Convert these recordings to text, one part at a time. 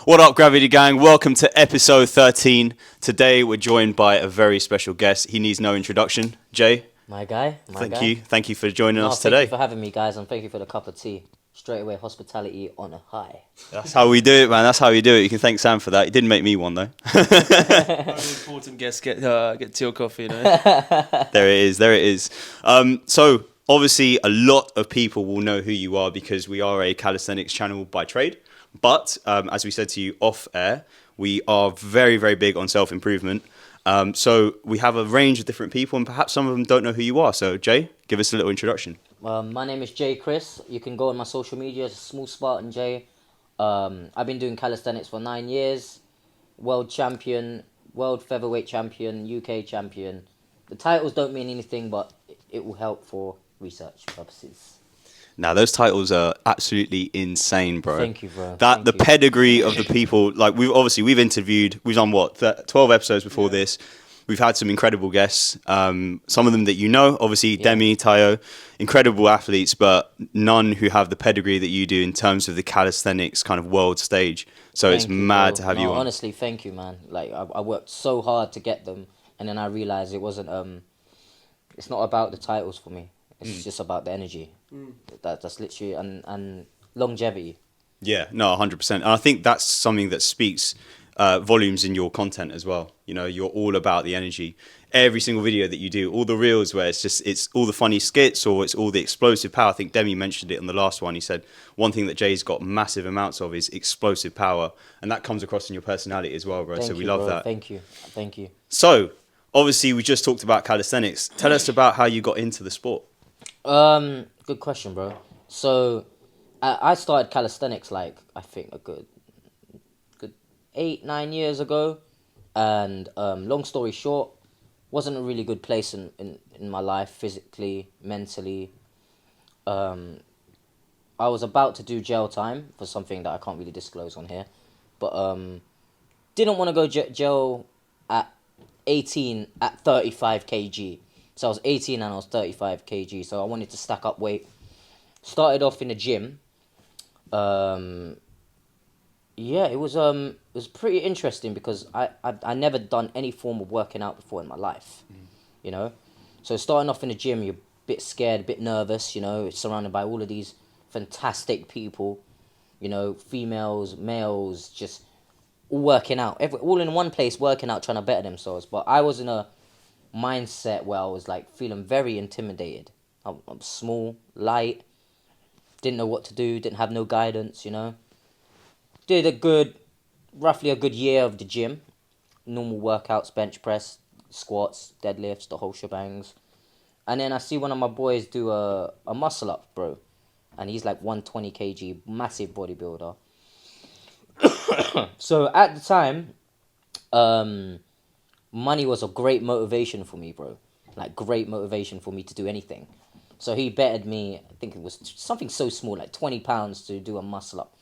What up, Gravity Gang? Welcome to episode 13. Today we're joined by a very special guest. He needs no introduction. Jay. My guy. Thank you. Thank you for joining us today. Thank you for having me, guys, and thank you for the cup of tea. Straight away, hospitality on a high. That's how we do it, man. That's how we do it. You can thank Sam for that. He didn't make me one, though. Very important guests get tea or coffee, you know? There it is. So, obviously, a lot of people will know who you are because we are a calisthenics channel by trade. But, as we said to you off air, we are very, very big on self-improvement. So, we have a range of different people, and perhaps some of them don't know who you are. So, Jay, give us a little introduction. My name is Jay Chris. You can go on my social media as Small Spartan Jay. I've been doing calisthenics for 9 years. World champion, world featherweight champion, UK champion. The titles don't mean anything, but it will help for research purposes. Now, those titles are absolutely insane, bro. Thank you, bro. The pedigree of the people, like we've interviewed, we've done 12 episodes before this. We've had some incredible guests. Some of them that you know, obviously Demi, Tayo, incredible athletes, but none who have the pedigree that you do in terms of the calisthenics kind of world stage. So it's mad to have you on. Honestly, thank you, man. Like I worked so hard to get them, and then I realized it wasn't. It's not about the titles for me. It's just about the energy. That's literally and longevity. Yeah, no, 100%. And I think that's something that speaks volumes in your content as well. You know, you're all about the energy. Every single video that you do, all the reels where it's all the funny skits or it's all the explosive power. I think Demi mentioned it in the last one. He said one thing that Jay's got massive amounts of is explosive power. And that comes across in your personality as well, bro. So we love that. Thank you. So, obviously, we just talked about calisthenics. Tell us about how you got into the sport. Good question, bro. So, I started calisthenics I think a good 8-9 years ago, and long story short, wasn't a really good place in my life, physically, mentally. I was about to do jail time for something that I can't really disclose on here, but didn't want to go jail at 18 at 35 kg. So I was 18 and I was 35 kg, so I wanted to stack up weight. Started off in the gym. It was pretty interesting because I never done any form of working out before in my life, you know. So starting off in the gym, you're a bit scared, a bit nervous, you know. It's surrounded by all of these fantastic people, you know, females, males, just all working out, all in one place working out, trying to better themselves. But I was in a mindset where I was like feeling very intimidated. I'm small, light, didn't know what to do, didn't have no guidance, you know. Did roughly a good year of the gym. Normal workouts, bench press, squats, deadlifts, the whole shebangs. And then I see one of my boys do a muscle up, bro. And he's like 120 kg, massive bodybuilder. So at the time, money was a great motivation for me, bro. Like, great motivation for me to do anything. So he betted me, I think it was something so small, like £20 to do a muscle up.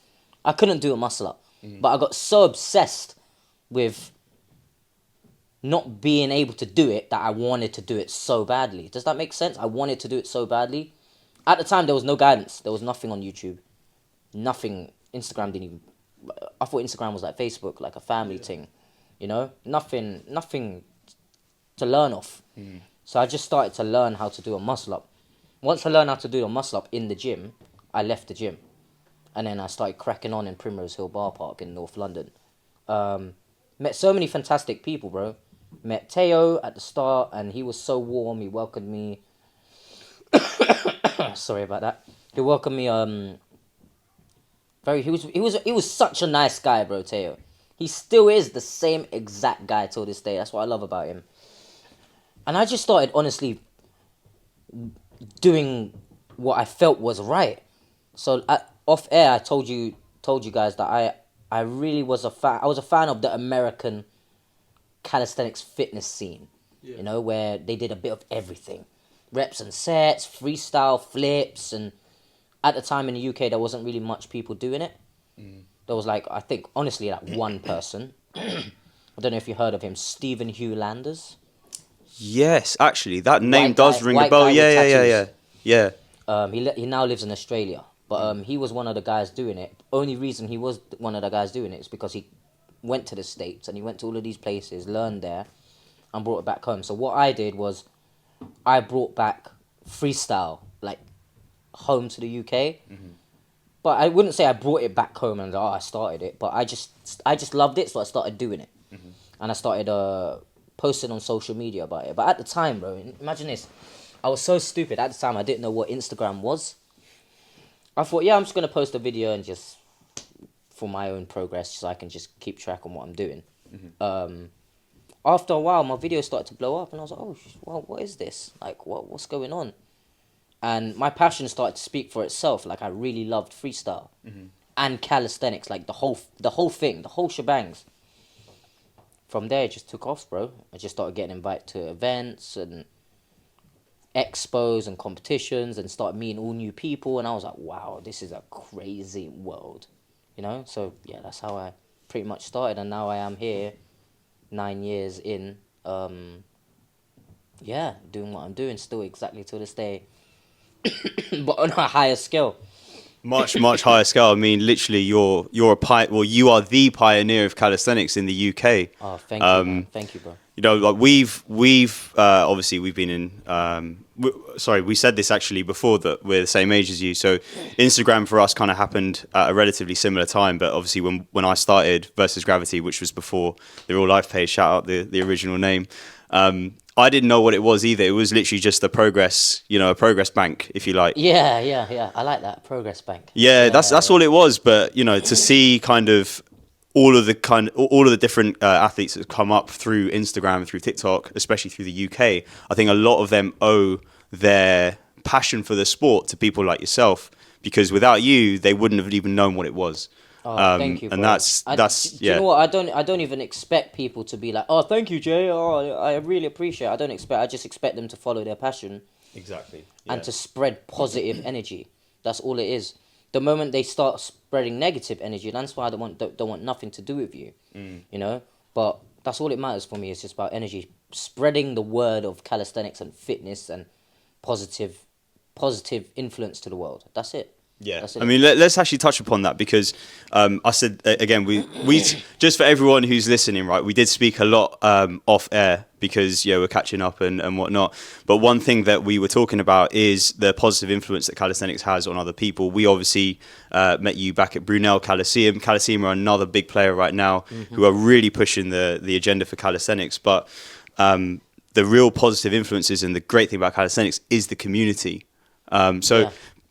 I couldn't do a muscle up, but I got so obsessed with not being able to do it that I wanted to do it so badly. Does that make sense? I wanted to do it so badly. At the time, there was no guidance. There was nothing on YouTube. Nothing. Instagram didn't even... I thought Instagram was like Facebook, like a family thing. You know? Nothing to learn off. So I just started to learn how to do a muscle up. Once I learned how to do a muscle up in the gym, I left the gym. And then I started cracking on in Primrose Hill Bar Park in North London. Met so many fantastic people, bro. Met Teo at the start, and he was so warm. He welcomed me. Sorry about that. He welcomed me. He was such a nice guy, bro. Teo. He still is the same exact guy till this day. That's what I love about him. And I just started honestly doing what I felt was right. So off air, I told you guys that I really was a fan. I was a fan of the American calisthenics fitness scene. You know, where they did a bit of everything, reps and sets, freestyle flips, and at the time in the UK there wasn't really much people doing it. There was I think honestly one person. I don't know if you heard of him, Stephen Hugh Landers. Yes, actually, that name does ring a bell. Yeah. He now lives in Australia. But he was one of the guys doing it. Only reason he was one of the guys doing it is because he went to the States and he went to all of these places, learned there, and brought it back home. So what I did was I brought back freestyle, like, home to the UK. But I wouldn't say I brought it back home and I started it. But I just loved it, so I started doing it. And I started posting on social media about it. But at the time, bro, imagine this. I was so stupid. At the time, I didn't know what Instagram was. I thought, yeah, I'm just going to post a video and just for my own progress so I can just keep track on what I'm doing. After a while, my videos started to blow up and I was like, oh, well, what is this? Like, what's going on? And my passion started to speak for itself. Like, I really loved freestyle and calisthenics, like the whole thing, the whole shebangs. From there, it just took off, bro. I just started getting invited to events and expos and competitions and started meeting all new people. And I was like, wow, this is a crazy world, you know? So, yeah, that's how I pretty much started. And now I am here 9 years in, yeah, doing what I'm doing still exactly to this day, but on a higher scale. Much higher scale. I mean, literally, you are the pioneer of calisthenics in the UK. Oh, thank you, man. Thank you, bro. You know, like we've obviously we've been in. We said this actually before that we're the same age as you. So Instagram for us kind of happened at a relatively similar time. But obviously, when I started Versus Gravity, which was before the Real Life page, shout out the original name. I didn't know what it was either. It was literally just a progress bank, if you like. Yeah. I like that progress bank. Yeah, that's all it was. But you know, to see kind of all of the different athletes that come up through Instagram, through TikTok, especially through the UK, I think a lot of them owe their passion for the sport to people like yourself. Because without you, they wouldn't have even known what it was. Oh, thank you, bro. And that's do you know what? I don't even expect people to be like, oh, thank you, Jay. Oh, I really appreciate it. I just expect them to follow their passion. Exactly. And to spread positive energy. That's all it is. The moment they start spreading negative energy, that's why I don't want nothing to do with you. You know? But that's all it matters for me. It's just about energy. Spreading the word of calisthenics and fitness and positive influence to the world. That's it. Yeah, I mean, let's actually touch upon that because I said again, we just for everyone who's listening, right? We did speak a lot off air because we're catching up and whatnot. But one thing that we were talking about is the positive influence that calisthenics has on other people. We obviously met you back at Brunel Coliseum. Coliseum are another big player right now who are really pushing the agenda for calisthenics. But the real positive influences and the great thing about calisthenics is the community.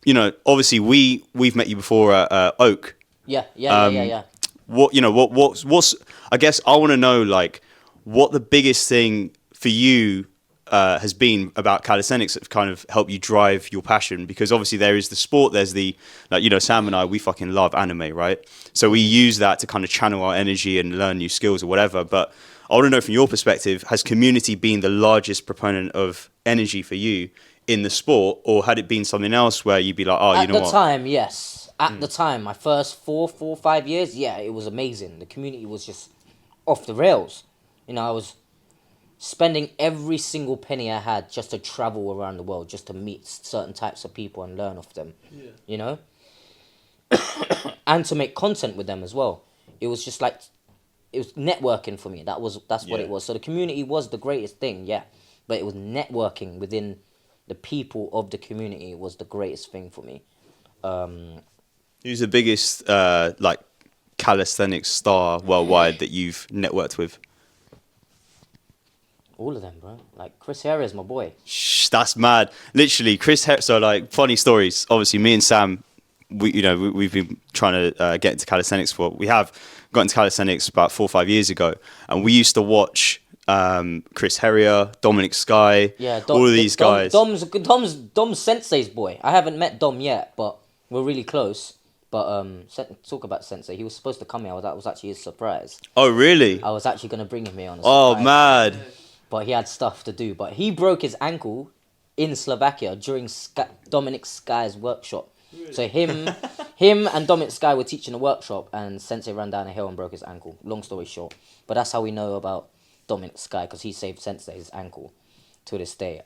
You know, obviously we've met you before at Oak. Yeah. What's I guess I want to know like what the biggest thing for you has been about calisthenics that kind of helped you drive your passion, because obviously there is the sport, there's the Sam and I, we fucking love anime, right? So we use that to kind of channel our energy and learn new skills or whatever. But I want to know from your perspective, has community been the largest proponent of energy for you in the sport, or had it been something else where you'd be like, oh, you know what? At the time, yes. At the time, my first 5 years, yeah, it was amazing. The community was just off the rails. You know, I was spending every single penny I had just to travel around the world, just to meet certain types of people and learn off them. Yeah. You know? And to make content with them as well. It was just like, it was networking for me. That's what it was. So the community was the greatest thing, yeah. But it was networking within the people of the community was the greatest thing for me. Who's the biggest calisthenics star worldwide that you've networked with? All of them, bro. Like Chris Hare is my boy. Shh, that's mad. Literally, Chris Hare. So like funny stories. Obviously, me and Sam, we've been trying to get into calisthenics we have got into calisthenics about 4 or 5 years ago, and we used to watch Chris Herrier, Dominic Sky, all of these guys. Dom's Sensei's boy. I haven't met Dom yet, but we're really close. But talk about Sensei. He was supposed to come here. That was actually his surprise. Oh, really? I was actually going to bring him here on a surprise. Oh, mad. But he had stuff to do. But he broke his ankle in Slovakia during Dominic Sky's workshop. Really? So him and Dominic Sky were teaching a workshop, and Sensei ran down a hill and broke his ankle. Long story short. But that's how we know about Dominic Sky, because he saved Sensei's ankle to this day.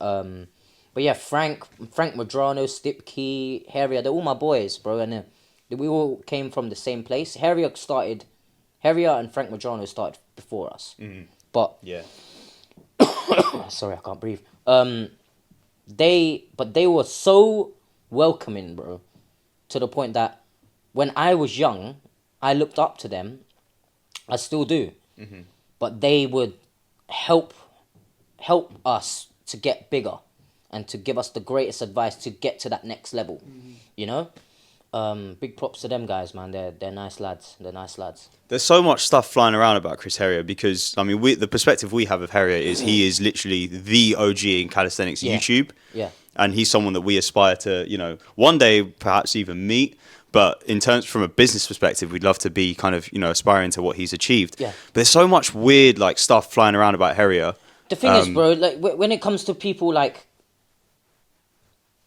But yeah, Frank Madrano, Stipkey, Harrier, they're all my boys, bro, and we all came from the same place. Harrier and Frank Madrano started before us. But Yeah. sorry, I can't breathe. They were so welcoming, bro, to the point that when I was young, I looked up to them. I still do. But they would help us to get bigger and to give us the greatest advice to get to that next level. You know? Big props to them guys, man. They're nice lads. There's so much stuff flying around about Chris Herrier because, I mean, the perspective we have of Herrier is he is literally the OG in calisthenics YouTube. Yeah. And he's someone that we aspire to, you know, one day perhaps even meet. But in terms from a business perspective, we'd love to be kind of, you know, aspiring to what he's achieved. Yeah. But there's so much weird like stuff flying around about Herrier. The thing is, bro, like when it comes to people like,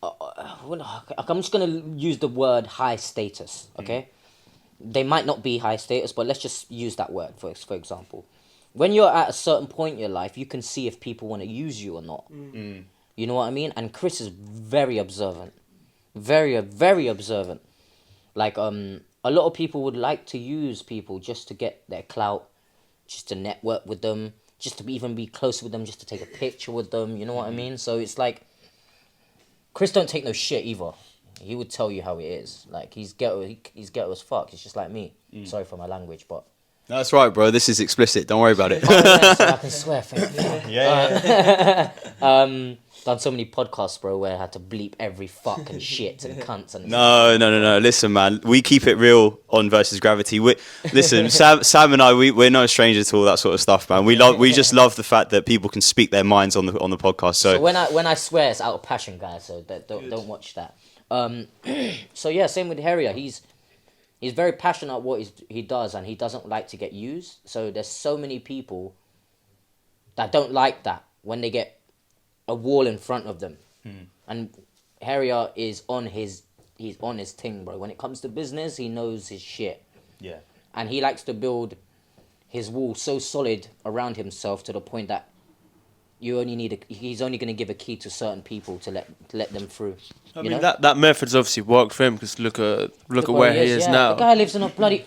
I'm just gonna use the word high status, okay? They might not be high status, but let's just use that word for example. When you're at a certain point in your life, you can see if people want to use you or not. You know what I mean? And Chris is very observant, very observant. Like a lot of people would like to use people just to get their clout, just to network with them, just to even be close with them, just to take a picture with them. You know what I mean? So it's like Chris don't take no shit either. He would tell you how it is. Like he's ghetto as fuck. He's just like me. Sorry for my language, but No, that's right, bro. This is explicit. Don't worry about it. yeah, so I can swear. Yeah. Done so many podcasts, bro, where I had to bleep every fuck and shit and cunts and No. Listen, man, we keep it real on Versus Gravity. Listen, Sam and I, we're no strangers to all that sort of stuff, man. We just love the fact that people can speak their minds on the podcast. So when I swear, it's out of passion, guys. So don't watch that. So yeah, same with Harrier. He's very passionate about what he does, and he doesn't like to get used. So there's so many people that don't like that when they get a wall in front of them. And Harrier is on his thing, bro. When it comes to business, he knows his shit. yeah, And he likes to build his wall so solid around himself to the point that he's only going to give a key to certain people to let them through. I mean, that method's obviously worked for him because look at where he is now. The guy lives in a bloody...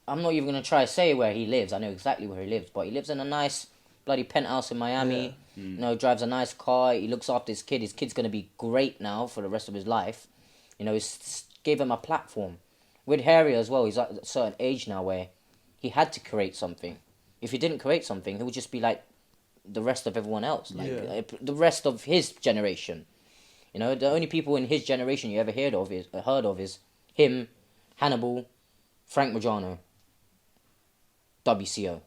I'm not even going to try to say where he lives. I know exactly where he lives. But he lives in a nice bloody penthouse in Miami. You know, drives a nice car. He looks after his kid. His kid's going to be great now for the rest of his life. You know, it's gave him a platform. With Harry as well, he's at a certain age now where he had to create something. If he didn't create something, he would just be like the rest of everyone else. Like the rest of his generation. You know, the only people in his generation you ever heard of is him, Hannibal, Frank Madrano, WCO.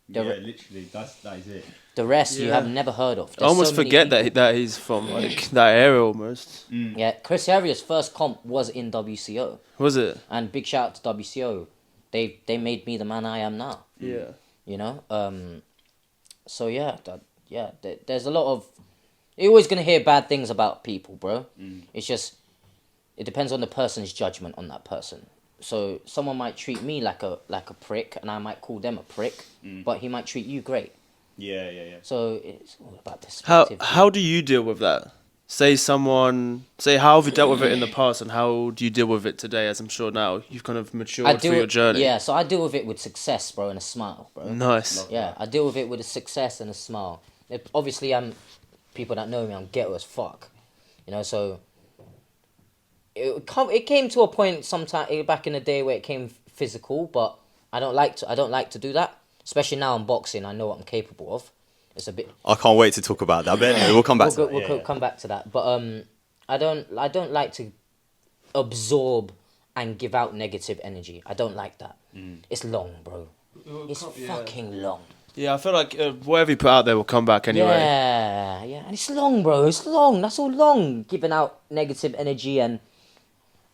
literally, that is it. The rest you have never heard of. I almost forget that he's from like that area almost. Yeah, Chris Harrier's first comp was in WCO. Was it? And big shout out to WCO. They made me the man I am now. Yeah. You know? So yeah, there's a lot of... You're always going to hear bad things about people, bro. It's just... It depends on the person's judgment on that person. So someone might treat me like a prick, and I might call them a prick, but he might treat you great. Yeah. So it's all about perspective. How do you deal with that? Say how have you dealt with it in the past, and how do you deal with it today? As I'm sure now you've kind of matured through your journey. Yeah, so I deal with it with success, bro, and a smile, bro. Nice. Yeah, I deal with it with a success and a smile. Obviously, people that know me, I'm ghetto as fuck. You know, so it came to a point sometime back in the day where it came physical, but I don't like to do that. Especially now in boxing, I know what I'm capable of. It's a bit... I can't wait to talk about that. But anyway, we'll come back to that. We'll come back to that. But I don't like to absorb and give out negative energy. I don't like that. It's long, bro. It's fucking long. Yeah, I feel like whatever you put out there will come back anyway. Yeah. And it's long, bro. It's long. That's all long. Giving out negative energy and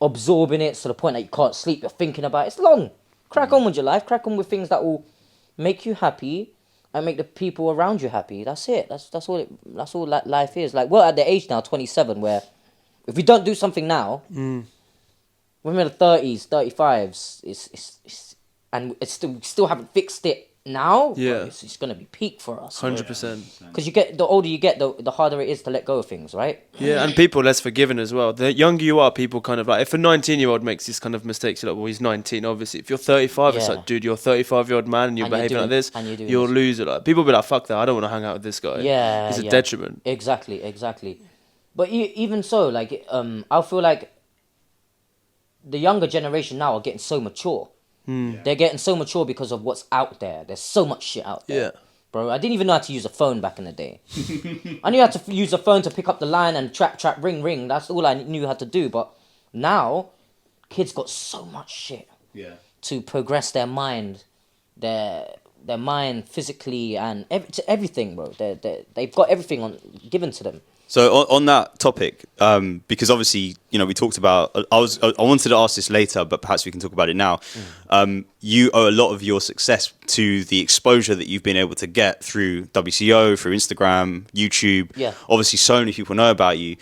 absorbing it to the point that you can't sleep. You're thinking about it. It's long. Crack on with your life. Crack on with things that will make you happy and make the people around you happy. That's it. That's all life is. Like, we're at the age now, 27, where if we don't do something now, when we're in the 30s, 35s, and it's still haven't fixed it Now, Yeah. bro, it's gonna be peak for us. 100%. Because the older you get, the harder it is to let go of things, right? Yeah, and people are less forgiving as well. The younger you are, people kind of like, if a 19-year-old makes these kind of mistakes, you're like, well, he's 19, obviously. If you're 35, it's Yeah. like, dude, you're a 35-year-old man and you're And you're behaving like doing- this, and you're doing you'll this. lose it. Like, people be like, fuck that, I don't want to hang out with this guy. Yeah, It's a yeah. detriment. Exactly. But even so, like, I feel like the younger generation now are getting so mature. They're getting so mature because of what's out there. There's so much shit out there. Yeah. Bro, I didn't even know how to use a phone back in the day. I knew how to use a phone to pick up the line and trap, ring. That's all I knew how to do. But now, kids got so much shit to progress their mind, their mind physically and everything, bro. They've got everything given to them. So on that topic, because obviously, you know, we talked about, I wanted to ask this later, but perhaps we can talk about it now. You owe a lot of your success to the exposure that you've been able to get through WCO, through Instagram, YouTube. Yeah. Obviously, so many people know about you.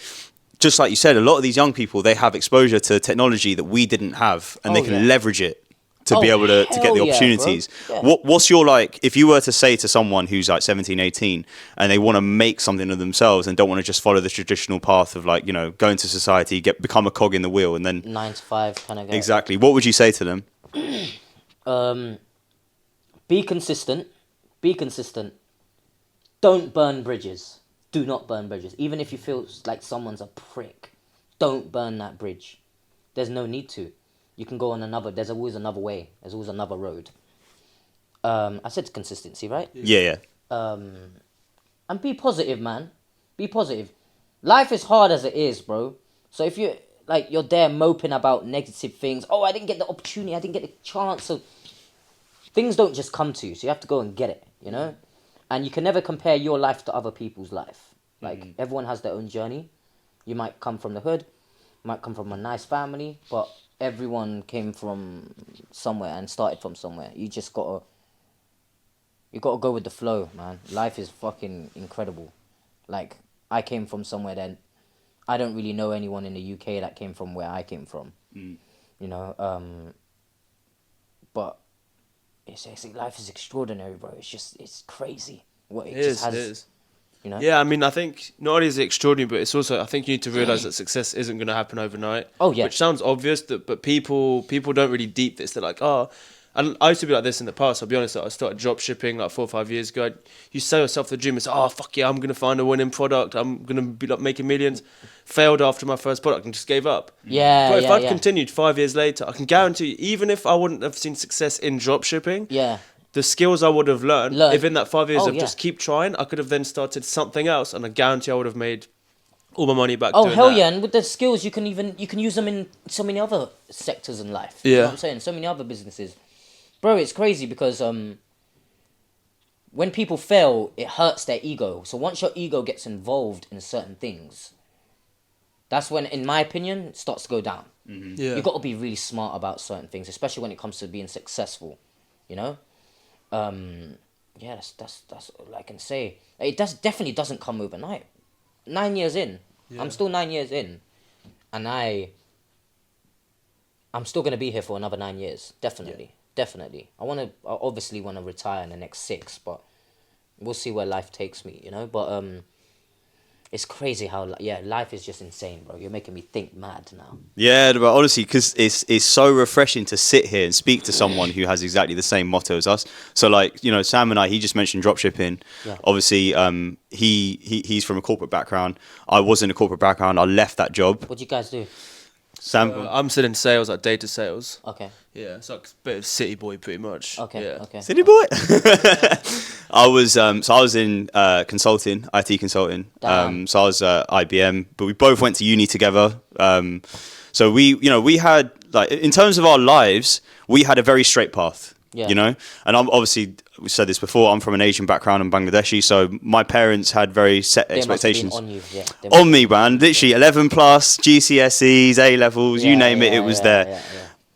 Just like you said, a lot of these young people, they have exposure to technology that we didn't have, and they can leverage it to be able to get the opportunities. What's your, like, if you were to say to someone who's like 17, 18 and they want to make something of themselves and don't want to just follow the traditional path of, like, you know, go into society, become a cog in the wheel and then 9 to 5 kind of guy. Exactly. What would you say to them? Be consistent. Don't burn bridges. Do not burn bridges. Even if you feel like someone's a prick, don't burn that bridge. There's no need to. You can go on there's always another way. There's always another road. I said consistency, right? Yeah. And be positive, man. Be positive. Life is hard as it is, bro. So if you're there moping about negative things, I didn't get the opportunity, I didn't get the chance. So things don't just come to you. So you have to go and get it, you know? And you can never compare your life to other people's life. Like, everyone has their own journey. You might come from the hood, might come from a nice family, but everyone came from somewhere and started from somewhere. You gotta go with the flow, man. Life is fucking incredible. Like, I came from somewhere that I don't really know anyone in the UK that came from where I came from. You know, but life is extraordinary, bro. It's crazy. What it is. You know? Yeah, I mean, I think not only is it extraordinary, but it's also, I think you need to realise that success isn't going to happen overnight. Oh, yeah. Which sounds obvious, but people don't really deep this. They're like, and I used to be like this in the past. I'll be honest, I started drop shipping like 4 or 5 years ago. You sell yourself to the dream and say, fuck yeah, I'm going to find a winning product. I'm going to be like making millions. Failed after my first product and just gave up. Yeah, But if I'd continued 5 years later, I can guarantee you, even if I wouldn't have seen success in drop shipping, the skills I would have learned, if in that 5 years of just keep trying, I could have then started something else, and I guarantee I would have made all my money back. Oh, hell yeah! And with the skills, you can use them in so many other sectors in life. You know what I'm saying? So many other businesses, bro. It's crazy because when people fail, it hurts their ego. So once your ego gets involved in certain things, that's when, in my opinion, it starts to go down. You got to be really smart about certain things, especially when it comes to being successful. You know. That's all I can say. It definitely doesn't come overnight. 9 years in, I'm still 9 years in, and I'm still gonna be here for another 9 years. Definitely. I obviously want to retire in the next 6, but we'll see where life takes me. You know, but it's crazy how life is just insane, bro. You're making me think mad now. Yeah, but honestly, because it's so refreshing to sit here and speak to someone who has exactly the same motto as us. So, like, you know, Sam and I, he just mentioned dropshipping. Yeah. Obviously, he's from a corporate background. I was in a corporate background. I left that job. What do you guys do? Sam, I'm still in sales, like data sales. Okay. Yeah, it's like a bit of city boy, pretty much. Okay. City boy. I was in consulting, IT consulting. So I was IBM, but we both went to uni together. So we had, like, in terms of our lives, we had a very straight path. Yeah. You know, and I'm obviously, we said this before, I'm from an Asian background in Bangladeshi, so my parents had very set expectations on you, on me, man. Literally 11 plus GCSEs, A levels, you name it, it was there.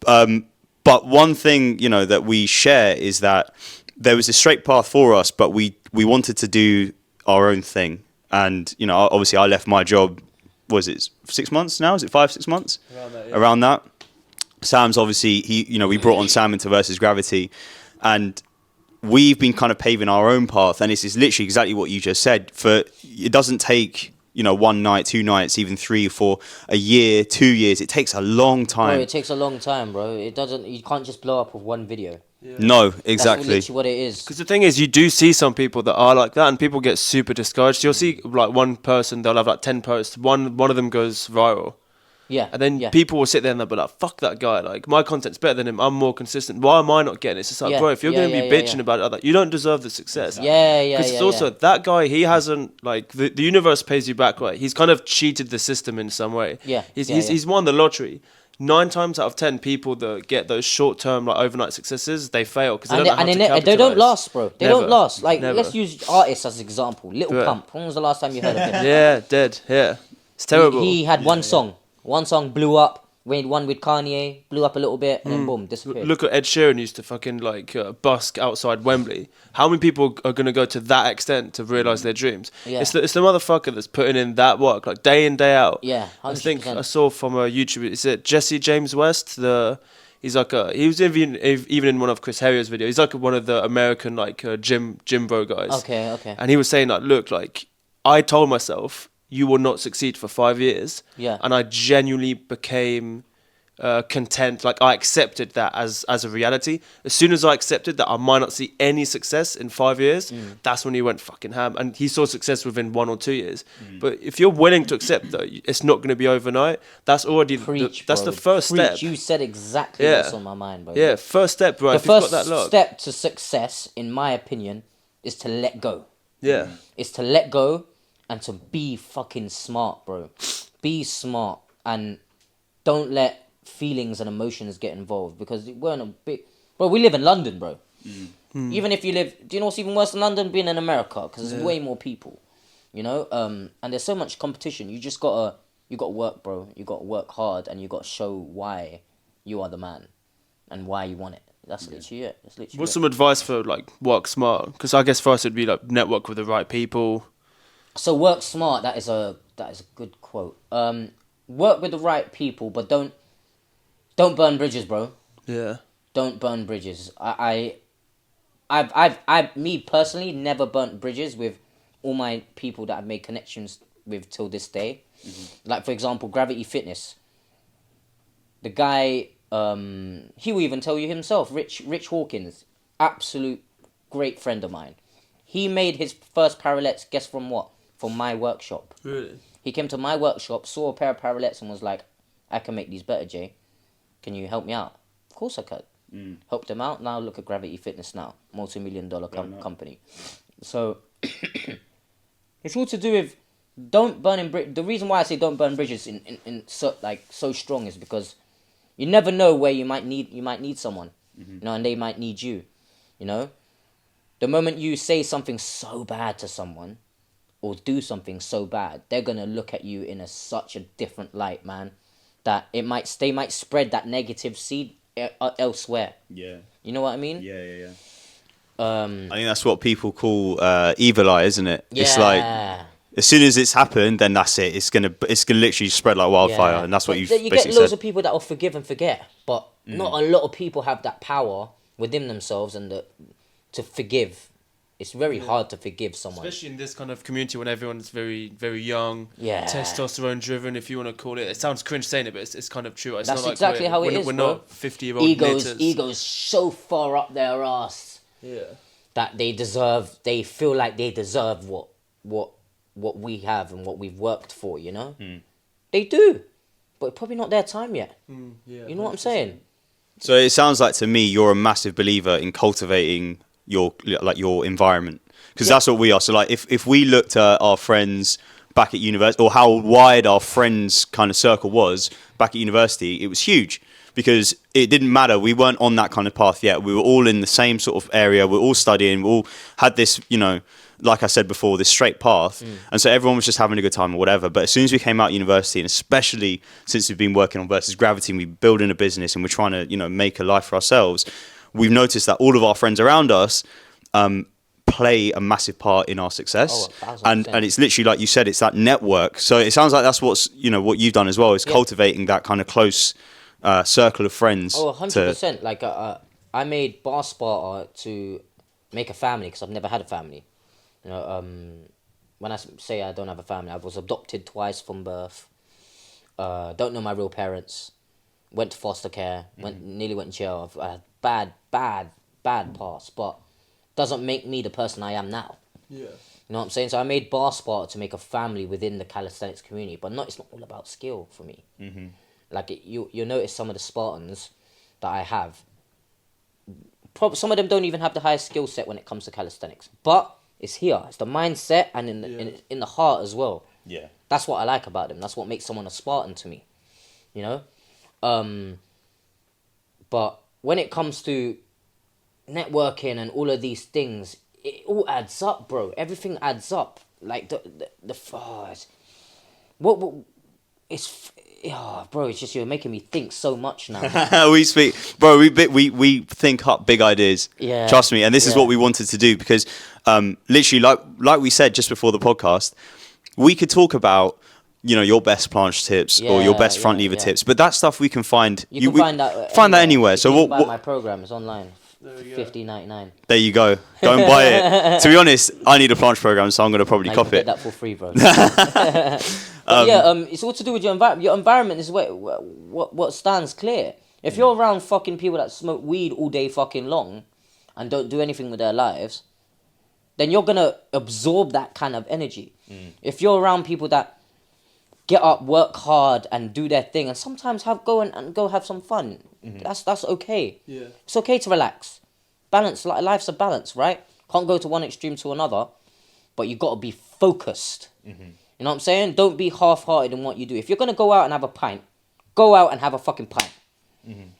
But one thing, you know, that we share is that there was a straight path for us, but we wanted to do our own thing. And, you know, obviously I left my job, was it 6 months now? Is it 5, 6 months? Around that. Sam's obviously, we brought on Sam into Versus Gravity, and we've been kind of paving our own path, and it's literally exactly what you just said. For it doesn't take, you know, 1 night, 2 nights, even 3 or 4, a year, 2 years. It takes a long time. Bro, it takes a long time, bro. It doesn't. You can't just blow up with one video. Yeah. No, That's exactly. literally what it is. Because the thing is, you do see some people that are like that, and people get super discouraged. You'll see like one person, they'll have like 10 posts. One of them goes viral. Yeah. And then yeah. people will sit there and they'll be like, fuck that guy. Like, my content's better than him. I'm more consistent. Why am I not getting it? It's just like, Yeah, bro, if you're yeah, going to yeah, be yeah, bitching yeah. about it, like that, you don't deserve the success. Yeah, yeah, Because yeah. it's also, yeah. that guy, he hasn't, like, the universe pays you back, right? He's kind of cheated the system in some way. Yeah, He's won the lottery. 9 times out of 10 people that get those short-term, like, overnight successes, they fail because they don't know how to capitalize. They don't last, bro. They Never. don't last. Like, Never. let's use artists as an example. Little Yeah. Pump. When was the last time you heard of him? Yeah, dead. Yeah. It's terrible. He had one song. One song blew up. Made one with Kanye, blew up a little bit, and then boom, disappeared. Look at Ed Sheeran used to fucking like busk outside Wembley. How many people are going to go to that extent to realise their dreams? Yeah. It's the motherfucker that's putting in that work, like day in, day out. Yeah, I 100%. think I saw from a YouTube, is it Jesse James West? He's like he was even in one of Chris Harrier's videos. He's like one of the American like gym bro guys. Okay. And he was saying like, look, like I told myself you will not succeed for 5 years. Yeah. And I genuinely became content. Like I accepted that as a reality. As soon as I accepted that I might not see any success in 5 years, that's when he went fucking ham. And he saw success within 1 or 2 years. But if you're willing to accept that it's not going to be overnight, that's already that's bro. the first Preach. step. You said exactly Yeah. what's on my mind, bro. Yeah, first step, bro. The If you've first got that luck. step to success, in my opinion, is to let go. Yeah. Is to let go and to be fucking smart, bro. Be smart and don't let feelings and emotions get involved, because we're in a big... Bro, we live in London, bro. Even if you live... Do you know what's even worse than London? Being in America, because there's way more people, you know? And there's so much competition. You just gotta... You gotta work, bro. You gotta work hard, and you gotta show why you are the man and why you want it. That's literally it. That's literally What's it. some advice for like work smart? Because I guess for us it'd be like network with the right people. So work smart. That is a good quote. Work with the right people, but don't burn bridges, bro. Yeah. Don't burn bridges. I've me personally never burnt bridges with all my people that I've made connections with till this day. Like for example, Gravity Fitness. The guy, he will even tell you himself. Rich Hawkins, absolute great friend of mine. He made his first parallettes. Guess from what? From my workshop. Really? He came to my workshop, saw a pair of parallettes, and was like, "I can make these better, Jay. Can you help me out?" Of course I could. Helped him out. Now look at Gravity Fitness now. Multi-million-dollar company. So, it's all to do with don't burn in bridges. The reason why I say don't burn bridges so strong is because you never know where you might need someone. You know, and they might need you. You know? The moment you say something so bad to someone or do something so bad, they're going to look at you in such a different light, man, that they might spread that negative seed elsewhere. Yeah. You know what I mean? Yeah. I think that's what people call evil eye, isn't it? Yeah. It's like as soon as it's happened, then that's it. It's gonna literally spread like wildfire, and that's what But you've you basically get loads said. of people that will forgive and forget, but not a lot of people have that power within themselves and to forgive. It's very hard to forgive someone. Especially in this kind of community when everyone's very, very young, Yeah. testosterone driven, if you want to call it. It sounds cringe saying it, but it's kind of true. It's That's not like exactly how it is, we're bro. not 50-year-old knitters. Ego's so far up their ass Yeah. that they feel like they deserve what we have and what we've worked for, you know? They do, but probably not their time yet. Yeah, You know what I'm saying? So it sounds like to me you're a massive believer in cultivating your environment, because that's what we are. So like if we looked at our friends back at university, or how wide our friends kind of circle was back at university, it was huge, because it didn't matter. We weren't on that kind of path yet. We were all in the same sort of area. We were all studying. We all had this, you know, like I said before, this straight path. And so everyone was just having a good time or whatever. But as soon as we came out of university, and especially since we've been working on Versus Gravity, and we're building a business and we're trying to, you know, make a life for ourselves, we've noticed that all of our friends around us play a massive part in our success. 1,000%. And it's literally, like you said, it's that network. So it sounds like that's what you've done as well, is cultivating that kind of close circle of friends. Oh, 100%. Like I made Bar Sparta to make a family, because I've never had a family. You know, when I say I don't have a family, I was adopted twice from birth. Don't know my real parents. Went to foster care. Nearly went in jail. I've had bad past, but doesn't make me the person I am now. Yeah. You know what I'm saying? So I made Bar Sparta to make a family within the calisthenics community, but it's not all about skill for me. Mm-hmm. Like you'll notice some of the Spartans that I have. Some of them don't even have the highest skill set when it comes to calisthenics, but it's here. It's the mindset and in the heart as well. Yeah. That's what I like about them. That's what makes someone a Spartan to me. You know? But when it comes to networking and all of these things, it all adds up, bro. Everything adds up. Like bro, it's just you're making me think so much now. We speak, bro. We think up big ideas. Yeah. Trust me, and this is what we wanted to do because, literally, like we said just before the podcast, we could talk about, you know, your best planche tips or your best front lever tips, but that stuff we can find. You can find that anywhere. So what? Buy my program is online. $50.99. There you go. Go and buy it. To be honest, I need a planche program, so I'm going to probably copy it. Get that for free, bro. It's all to do with your environment. Your environment is what stands clear. If you're around fucking people that smoke weed all day fucking long and don't do anything with their lives, then you're gonna absorb that kind of energy. If you're around people that get up, work hard, and do their thing, and sometimes go have some fun. That's okay. Yeah. It's okay to relax. Balance. Life's a balance, right? Can't go to one extreme to another, but you got to be focused. You know what I'm saying? Don't be half-hearted in what you do. If you're gonna go out and have a pint, go out and have a fucking pint.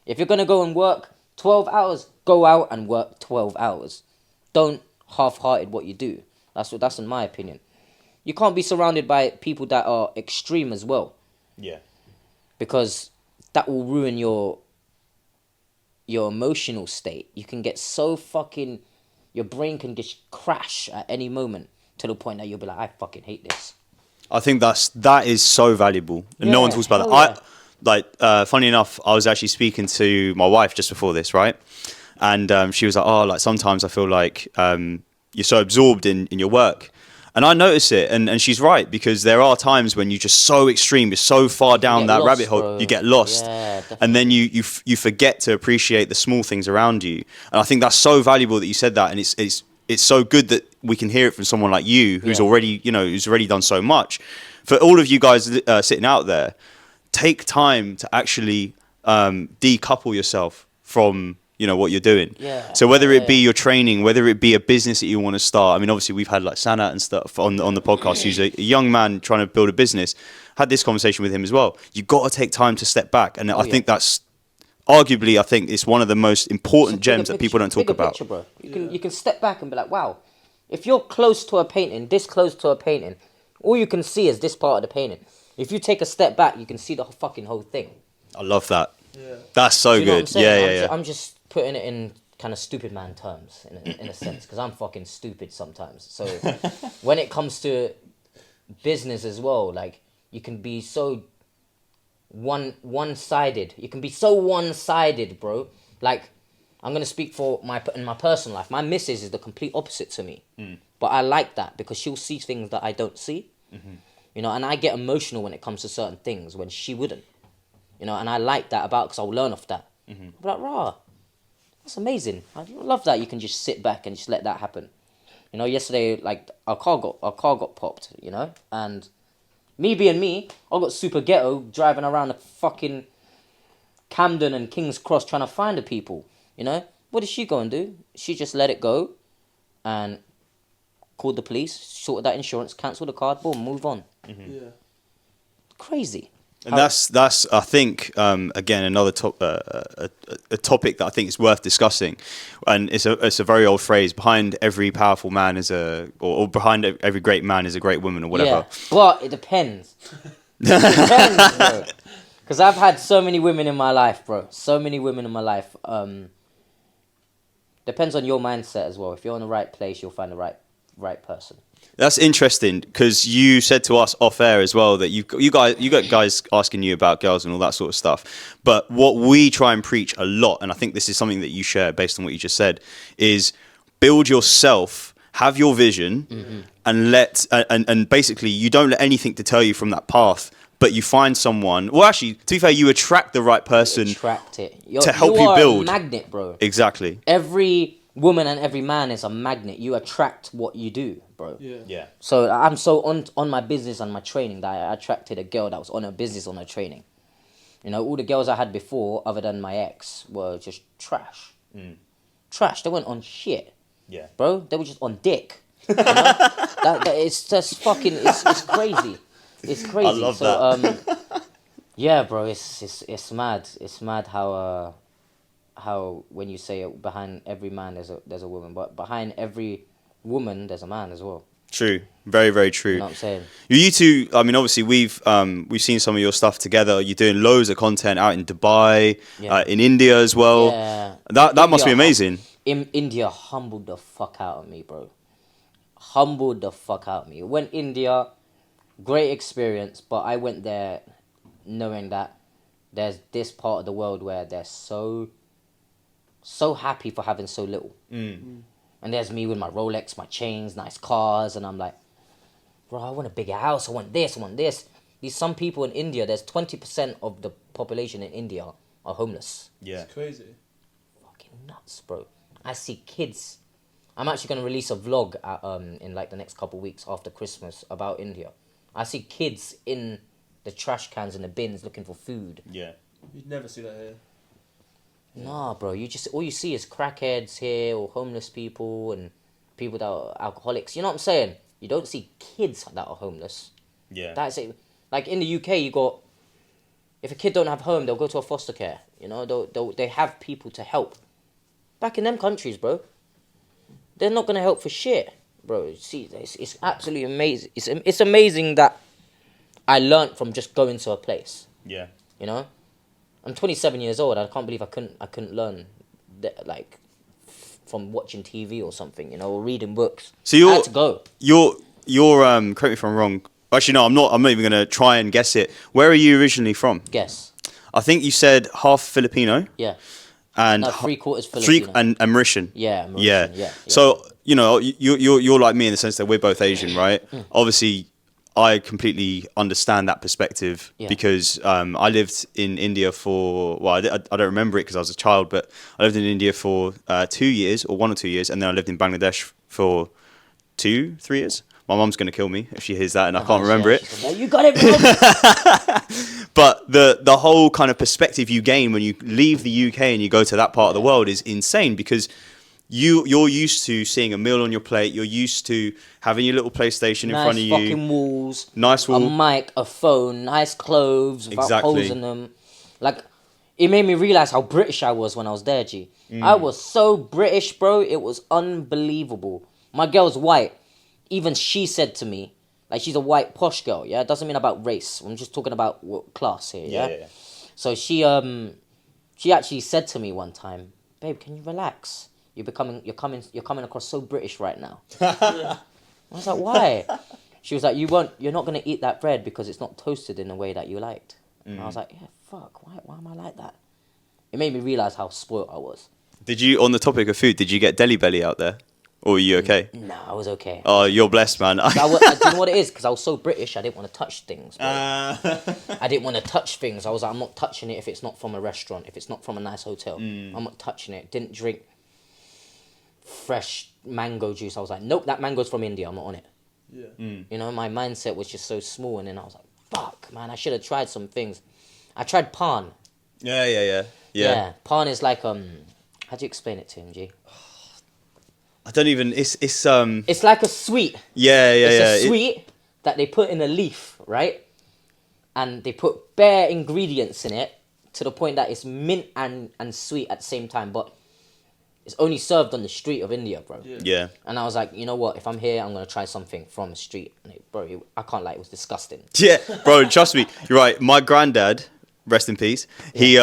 If you're gonna go and work 12 hours, go out and work 12 hours. Don't half-hearted what you do. That's in my opinion. You can't be surrounded by people that are extreme as well. Yeah. Because that will ruin your emotional state. You can get so fucking... Your brain can just crash at any moment to the point that you'll be like, I fucking hate this. I think that is so valuable. And no one talks about that. Yeah. Funny enough, I was actually speaking to my wife just before this, right? And she was like, sometimes I feel like you're so absorbed in your work. And I notice it, and she's right, because there are times when you're just so extreme, you're so far down that rabbit hole, bro. You get lost. Yeah, and then you forget to appreciate the small things around you. And I think that's so valuable that you said that, and it's so good that we can hear it from someone like you, who's already done so much. For all of you guys sitting out there, take time to actually decouple yourself from what you're doing. Yeah. So whether it be your training, whether it be a business that you want to start. I mean, obviously we've had like Sanat and stuff on the podcast, who's a young man trying to build a business. Had this conversation with him as well. You got to take time to step back, and I think that's arguably, I think it's one of the most important gems that people don't talk about. Picture, bro. You can step back and be like, wow, if you're close to a painting, this close to a painting, all you can see is this part of the painting. If you take a step back, you can see the fucking whole thing. I love that. Yeah. That's so good. Yeah. I'm just putting it in kind of stupid man terms in a sense, because I'm fucking stupid sometimes. So when it comes to business as well, like you can be so one-sided. You can be so one-sided, bro. Like I'm gonna speak in my personal life. My missus is the complete opposite to me, but I like that because she'll see things that I don't see. And I get emotional when it comes to certain things when she wouldn't. And I like that because I'll learn off that. I'll be like, rah. That's amazing. I love that you can just sit back and just let that happen. Yesterday, like our car got popped, and me being me, I got super ghetto driving around the fucking Camden and King's Cross trying to find the people. What did she go and do? She just let it go and called the police, sorted that insurance, cancelled the card, boom, move on. Yeah. Crazy. And that's I think again another a topic that I think is worth discussing, and it's a very old phrase. Behind every powerful man is or behind every great man is a great woman, or whatever. Yeah, but it depends. It depends, bro. Because I've had so many women in my life, bro. So many women in my life. Depends on your mindset as well. If you're in the right place, you'll find the right person. That's interesting because you said to us off air as well that you got guys asking you about girls and all that sort of stuff. But what we try and preach a lot, and I think this is something that you share based on what you just said, is build yourself, have your vision, and and basically you don't let anything deter you from that path. But you find someone. Well, actually, to be fair, you attract the right person Attract it. to help you build. You are a magnet, bro. Exactly. Every woman and every man is a magnet. You attract what you do, bro. Yeah. So I'm so on my business and my training that I attracted a girl that was on her business, on her training. You know, all the girls I had before, other than my ex, were just trash. Trash. They weren't on shit. Yeah. Bro, they were just on dick. You know? It's just fucking. It's crazy. It's crazy. I love that. Yeah, bro. It's mad. It's mad how when you say it, behind every man there's a woman, but behind every woman there's a man as well. True. Very, very true. You know what I'm saying? You two, I mean, obviously we've seen some of your stuff together. You're doing loads of content out in Dubai, in India as well. Yeah. That must be amazing. India humbled the fuck out of me, bro. Humbled the fuck out of me. Went India, great experience, but I went there knowing that there's this part of the world where they're so happy for having so little. And there's me with my Rolex, my chains, nice cars, and I'm like, bro, I want a bigger house, I want this, I want this. These some people in India, there's 20% of the population in India are homeless. Yeah. It's crazy. Fucking nuts, bro. I see kids. I'm actually going to release a vlog in like the next couple of weeks after Christmas about India. I see kids in the trash cans and the bins looking for food. Yeah. You'd never see that here. Nah, bro. All you see is crackheads here, or homeless people, and people that are alcoholics. You know what I'm saying? You don't see kids that are homeless. Yeah. That's it. Like in the UK, you got, if a kid don't have home, they'll go to a foster care. You know, they have people to help. Back in them countries, bro, they're not gonna help for shit, bro. See, it's absolutely amazing. It's amazing that I learnt from just going to a place. Yeah. You know, I'm 27 years old. I can't believe I couldn't learn that, like, from watching TV or something. You know, or reading books. So I had to go. You're correct me if I'm wrong. Actually, no, I'm not. I'm not even gonna try and guess it. Where are you originally from? Guess. I think you said half Filipino. Yeah. And No, 3/4 Filipino. And Mauritian. Yeah, Mauritian, yeah. So you know, you're like me in the sense that we're both Asian, right? Obviously, I completely understand that perspective because I lived in India for I don't remember it because I was a child, but I lived in India for 2 years or 1 or 2 years, and then I lived in Bangladesh for 2-3 years. My mum's gonna kill me if she hears that, and I can't remember it. Like, you got it, bro. But the whole kind of perspective you gain when you leave the UK and you go to that part of the world is insane because you're used to seeing a meal on your plate. You're used to having your little PlayStation in front of you. Nice fucking walls. Nice wall. A mic, a phone, nice clothes without Exactly. holes in them. Like, it made me realise how British I was when I was there, G. I was so British, bro. It was unbelievable. My girl's white. Even she said to me, like, she's a white posh girl, yeah? It doesn't mean about race. I'm just talking about class here, yeah? So she actually said to me one time, babe, can you relax? You're coming across so British right now. I was like, why? She was like, you're not gonna eat that bread because it's not toasted in the way that you liked. And I was like, yeah, fuck, why am I like that? It made me realise how spoiled I was. Did you, on the topic of food, did you get deli belly out there? Or were you okay? No, I was okay. Oh, you're blessed, man. Do you know what it is? Because I was so British, I didn't want to touch things. Bro. I didn't want to touch things. I was like, I'm not touching it if it's not from a restaurant, if it's not from a nice hotel. I'm not touching it. Didn't drink fresh mango juice. I was like, nope, that mango's from India. I'm not on it. Yeah. You know, my mindset was just so small. And then I was like, fuck, man, I should have tried some things. I tried pan. Yeah. Pan is like, how do you explain it to him, G? I don't even, it's like a sweet. It's a sweet that they put in a leaf, right? And they put bare ingredients in it to the point that it's mint and sweet at the same time, but it's only served on the street of India, bro. Yeah. And I was like, you know what? If I'm here, I'm going to try something from the street. And I can't lie, it was disgusting. Yeah, bro, trust me. You're right. My granddad, rest in peace, he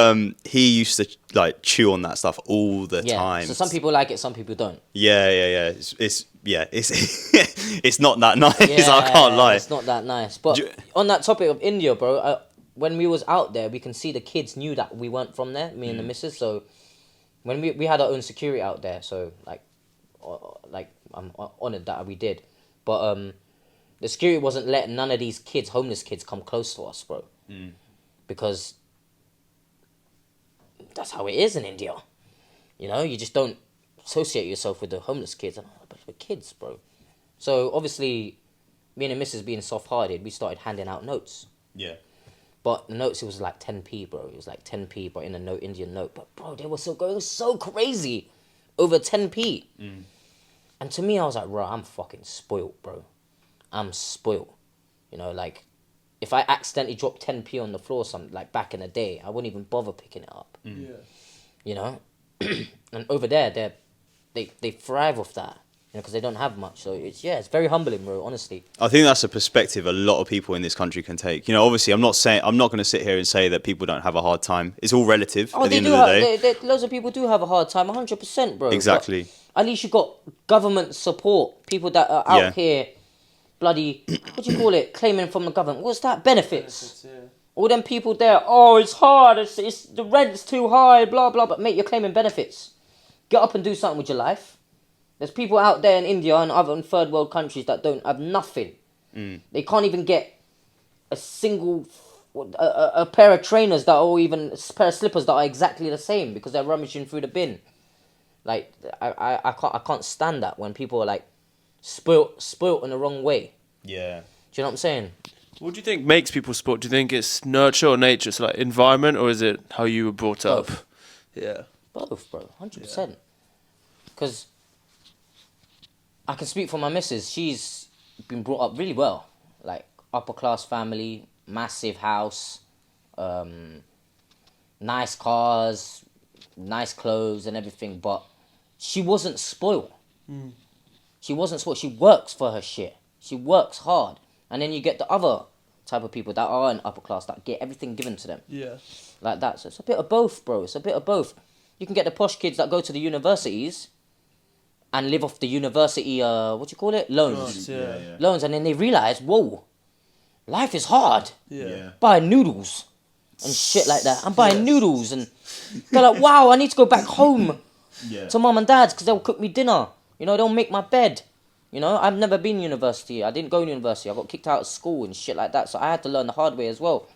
used to like chew on that stuff all the time. So some people like it, some people don't. Yeah. It's it's not that nice. I can't lie. It's not that nice. But on that topic of India, bro, when we was out there, we can see the kids knew that we weren't from there, me and the missus. So when we had our own security out there, so like like I'm honored that we did, but the security wasn't letting none of these kids, homeless kids, come close to us, bro, because that's how it is in India. You know, you just don't associate yourself with the homeless kids. But we're kids, bro. So obviously, me and the missus being soft-hearted, we started handing out notes. Yeah. But the notes, it was like 10p, bro. It was like 10p, but in a note, Indian note. But bro, they were going so crazy over 10p. And to me, I was like, bro, I'm fucking spoiled, bro. I'm spoiled. You know, like, if I accidentally dropped 10p on the floor, something like back in the day, I wouldn't even bother picking it up. Yeah. You know, and over there, they thrive off that. You know, because they don't have much. So it's very humbling, bro. Honestly. I think that's a perspective a lot of people in this country can take. You know, obviously, I'm not going to sit here and say that people don't have a hard time. It's all relative at the end of the day. Loads of people do have a hard time, 100%, bro. Exactly. But at least you got government support. People that are out here, bloody, what do you call it? Claiming from the government. What's that? Benefits. Yeah. All them people there. Oh, it's hard. It's the rent's too high. Blah blah. But mate, you're claiming benefits. Get up and do something with your life. There's people out there in India and other third world countries that don't have nothing. They can't even get a single a pair of trainers that are, or even a pair of slippers that are exactly the same because they're rummaging through the bin. Like I can't stand that when people are like spoilt in the wrong way. Yeah. Do you know what I'm saying? What do you think makes people sport? Do you think it's nurture or nature? So like environment, or is it how you were brought up? Both. Yeah. Both, bro. 100%. Because I can speak for my missus. She's been brought up really well. Like, upper class family, massive house, nice cars, nice clothes and everything. But she wasn't spoiled. She wasn't spoiled. She works for her shit. She works hard. And then you get the other type of people that are in upper class that get everything given to them. Yeah. Like that. So it's a bit of both, bro. It's a bit of both. You can get the posh kids that go to the universities and live off the university, what do you call it? Loans. Yeah. Loans, and then they realise, whoa, life is hard. Yeah. Buying noodles and shit like that. I'm buying noodles, and they're like, wow, I need to go back home to mum and dad's because they'll cook me dinner. You know, they'll make my bed. You know, I've never been to university. I didn't go to university. I got kicked out of school and shit like that. So I had to learn the hard way as well.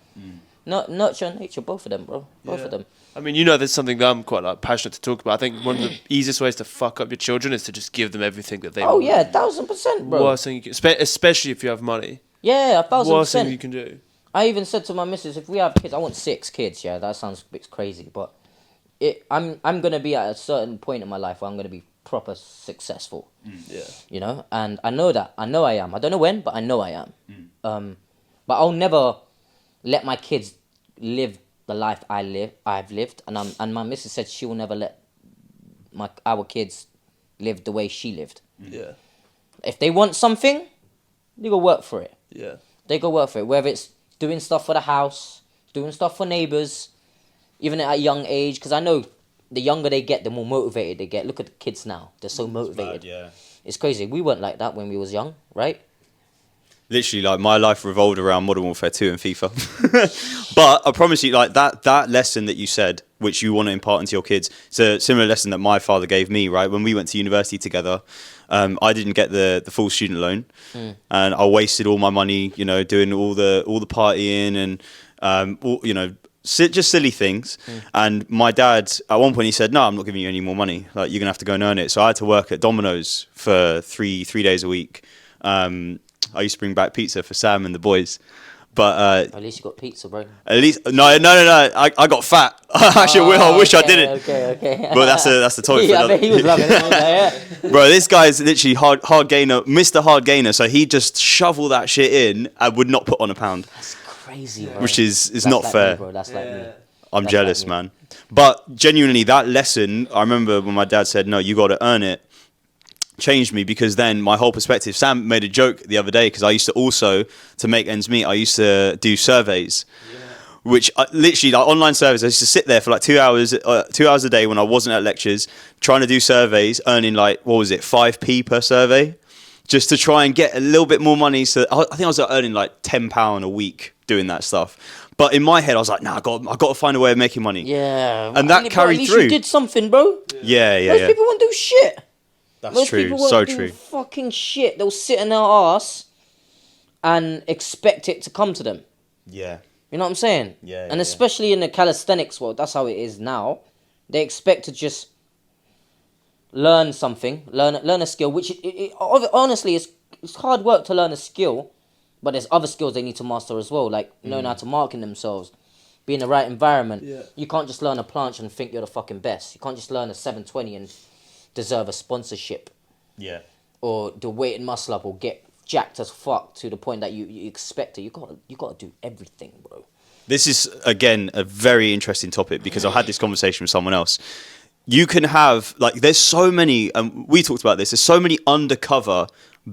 Nurture and nature, both of them, bro. Both of them. I mean, you know, there's something that I'm quite like passionate to talk about. I think one of the easiest ways to fuck up your children is to just give them everything that they want. Oh yeah, 1000%, bro. Worst thing you can, especially if you have money. Yeah, 1000%. Worst thing you can do. I even said to my missus, if we have kids, I want 6 kids. Yeah, that sounds a bit crazy, but I'm gonna be at a certain point in my life where I'm gonna be proper successful. Yeah. You know, and I know that. I know I am. I don't know when, but I know I am. But I'll never let my kids live the life I've lived, and my missus said she will never let our kids live the way she lived. Yeah. If they want something, they go work for it. Yeah. They go work for it. Whether it's doing stuff for the house, doing stuff for neighbours, even at a young age, because I know the younger they get, the more motivated they get. Look at the kids now; they're so motivated. Yeah. It's crazy. We weren't like that when we was young, right? Literally, like, my life revolved around Modern Warfare 2 and FIFA. But I promise you, like, that lesson that you said, which you want to impart into your kids, it's a similar lesson that my father gave me, right? When we went to university together, I didn't get the full student loan, and I wasted all my money, you know, doing all the partying and, you know, just silly things. And my dad, at one point, he said, no, I'm not giving you any more money. Like, you're going to have to go and earn it. So I had to work at Domino's for three days a week. I used to bring back pizza for Sam and the boys, but At least you got pizza, bro. at least no. I got fat. Actually, I wish I didn't. Okay. But that's the topic. Yeah, I bet he was loving it. Yeah. Bro, this guy's literally hard gainer, Mr. Hard Gainer. So he just shovel that shit in and would not put on a pound, That's crazy, bro. which is That's not like fair. Me, bro. That's like me. I'm That's jealous, like me. man. But genuinely, that lesson, I remember when my dad said, no, you got to earn it, changed me, because then my whole perspective. Sam made a joke the other day, because I used to also, to make ends meet, I used to do surveys, which literally, like, online surveys. I used to sit there for like 2 hours a day when I wasn't at lectures, trying to do surveys, earning like, what was it, 5p per survey, just to try and get a little bit more money. So I think I was earning like £10 a week doing that stuff. But in my head, I was like, nah, I got to find a way of making money. Yeah. And that Bro, carried at least through. You did something, bro. Yeah. Most people won't do shit. That's Most true. people won't So do true. fucking shit. They'll sit in their ass and expect it to come to them. Yeah. You know what I'm saying? Yeah, And yeah, especially in the calisthenics world, that's how it is now. They expect to just learn something, learn a skill, which honestly it's hard work to learn a skill, but there's other skills they need to master as well, like knowing how to market themselves, be in the right environment. Yeah. You can't just learn a planche and think you're the fucking best. You can't just learn a 720 and deserve a sponsorship, Yeah. or the weight and muscle up, or get jacked as fuck to the point that you expect it. You gotta do everything, bro. This is, again, a very interesting topic because I had this conversation with someone else. You can have, like, there's so many, we talked about this, there's so many undercover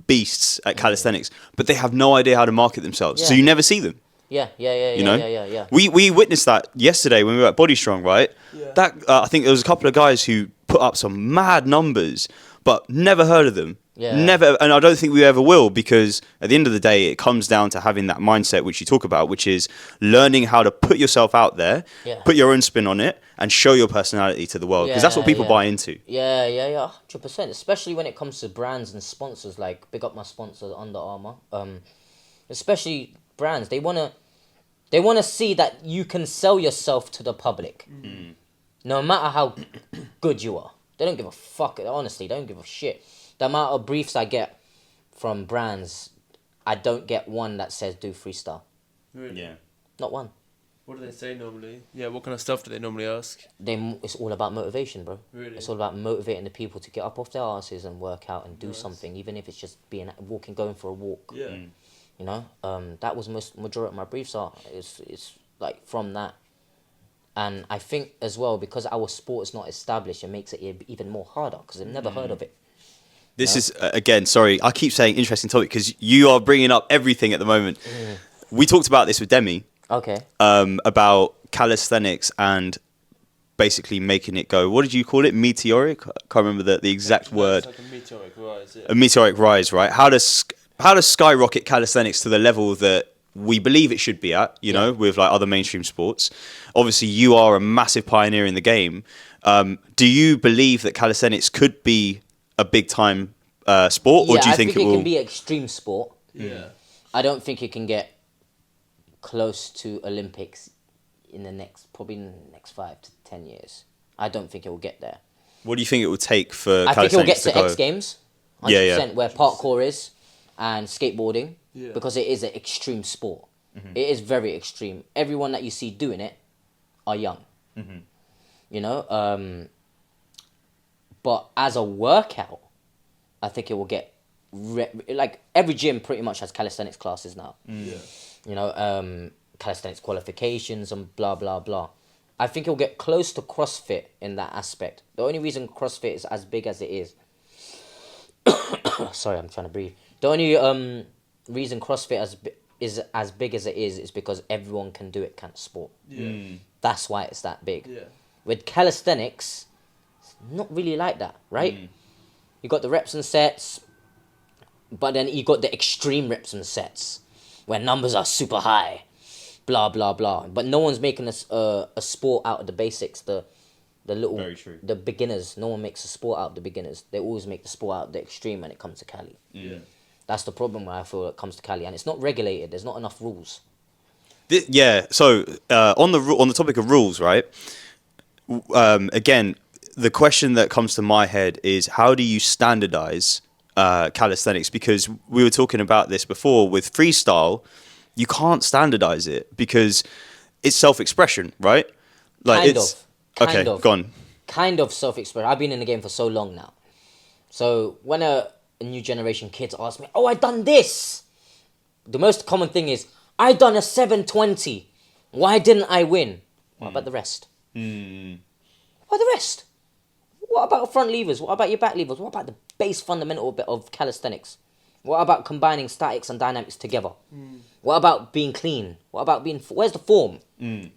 beasts at calisthenics, but they have no idea how to market themselves. So Yeah. you never see them. Yeah, You know? yeah. We witnessed that yesterday when we were at Body Strong, right? Yeah. That I think there was a couple of guys who put up some mad numbers, but never heard of them. Yeah. Never, and I don't think we ever will, because at the end of the day, it comes down to having that mindset which you talk about, which is learning how to put yourself out there, Yeah. put your own spin on it, and show your personality to the world, because that's what people Yeah. buy into. Yeah, 100%. Especially when it comes to brands and sponsors, like big up my sponsor, Under Armour. Especially brands, they wanna see that you can sell yourself to the public, no matter how good you are. They don't give a fuck. Honestly, they don't give a shit. The amount of briefs I get from brands, I don't get one that says do freestyle. Really? Yeah. Not one. What do they say normally? Yeah, what kind of stuff do they normally ask? It's all about motivation, bro. Really? It's all about motivating the people to get up off their asses and work out and do Nice. something, even if it's just going for a walk. Yeah. You know, that was majority of my briefs are. It's like from that, and I think as well, because our sport is not established, it makes it even more harder because I've never heard of it. This is, again, sorry, I keep saying interesting topic because you are bringing up everything at the moment. We talked about this with Demi, Okay. about calisthenics and basically making it go, what did you call it? Meteoric? I can't remember the exact word. It's like a meteoric rise. Yeah. A meteoric rise, right? How does skyrocket calisthenics to the level that we believe it should be at, you know, with like other mainstream sports? Obviously, you are a massive pioneer in the game. Do you believe that calisthenics could be a big time sport, or do you think it it will? can be extreme sport. Yeah. I don't think it can get close to Olympics in the next 5 to 10 years. I don't think it will get there. What do you think it will take for I think it will get calisthenics to to go? X Games, 100%, Yeah, yeah. where parkour is and skateboarding, Yeah. because it is an extreme sport. It is very extreme. Everyone that you see doing it are young. You know, but as a workout, I think it will get like every gym pretty much has calisthenics classes now. Yeah. You know, calisthenics qualifications and blah blah blah. I think it'll get close to CrossFit in that aspect. The only reason CrossFit is as big as it is. Sorry, I'm trying to breathe. The only reason CrossFit is as big as it is because everyone can do it kind of sport. Yeah. That's why it's that big. Yeah. With calisthenics, it's not really like that, right? You got the reps and sets, but then you got the extreme reps and sets where numbers are super high, blah blah blah. But no one's making a sport out of the basics, the little, Very true. the beginners. No one makes a sport out of the beginners. They always make the sport out of the extreme when it comes to Cali. Yeah. That's the problem where I feel it comes to Cali, and it's not regulated. There's not enough rules. Yeah. So on the topic of rules, right? Again, the question that comes to my head is, how do you standardize calisthenics? Because we were talking about this before with freestyle, you can't standardize it because it's self-expression, right? Kind of. Go on. Kind of self-expression. I've been in the game for so long now. So when a new generation kids ask me, "Oh, I done this," the most common thing is, "I done a 720. Why didn't I win?" What about the rest? What about the rest? What about front levers? What about your back levers? What about the base fundamental bit of calisthenics? What about combining statics and dynamics together? What about being clean? What about being... Where's the form?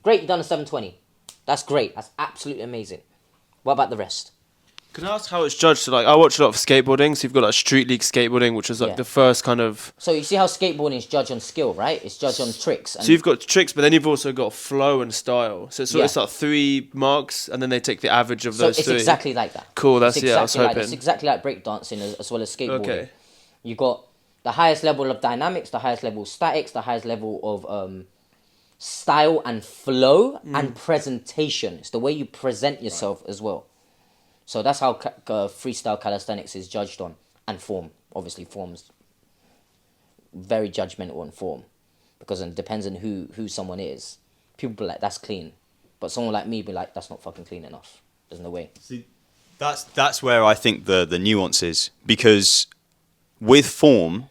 Great, you done a 720. That's great. That's absolutely amazing. What about the rest? Can I ask how it's judged? So, like, I watch a lot of skateboarding. So you've got like street league skateboarding, which is like Yeah. the first kind of. So you see how skateboarding is judged on skill, right? It's judged on tricks. And So you've got tricks, but then you've also got flow and style. So Yeah. it's like 3 marks, and then they take the average of so those it's 3. exactly like that. Cool. That's It's I was exactly like, hoping. it's exactly like breakdancing as well as skateboarding. Okay. You got the highest level of dynamics, the highest level of statics, the highest level of style and flow and presentation. It's the way you present yourself as well. So that's how freestyle calisthenics is judged on, and form. Obviously, form's very judgmental on form, because it depends on who someone is. People be like, that's clean, but someone like me be like, that's not fucking clean enough. There's no way. See, that's where I think the nuance is, because with form,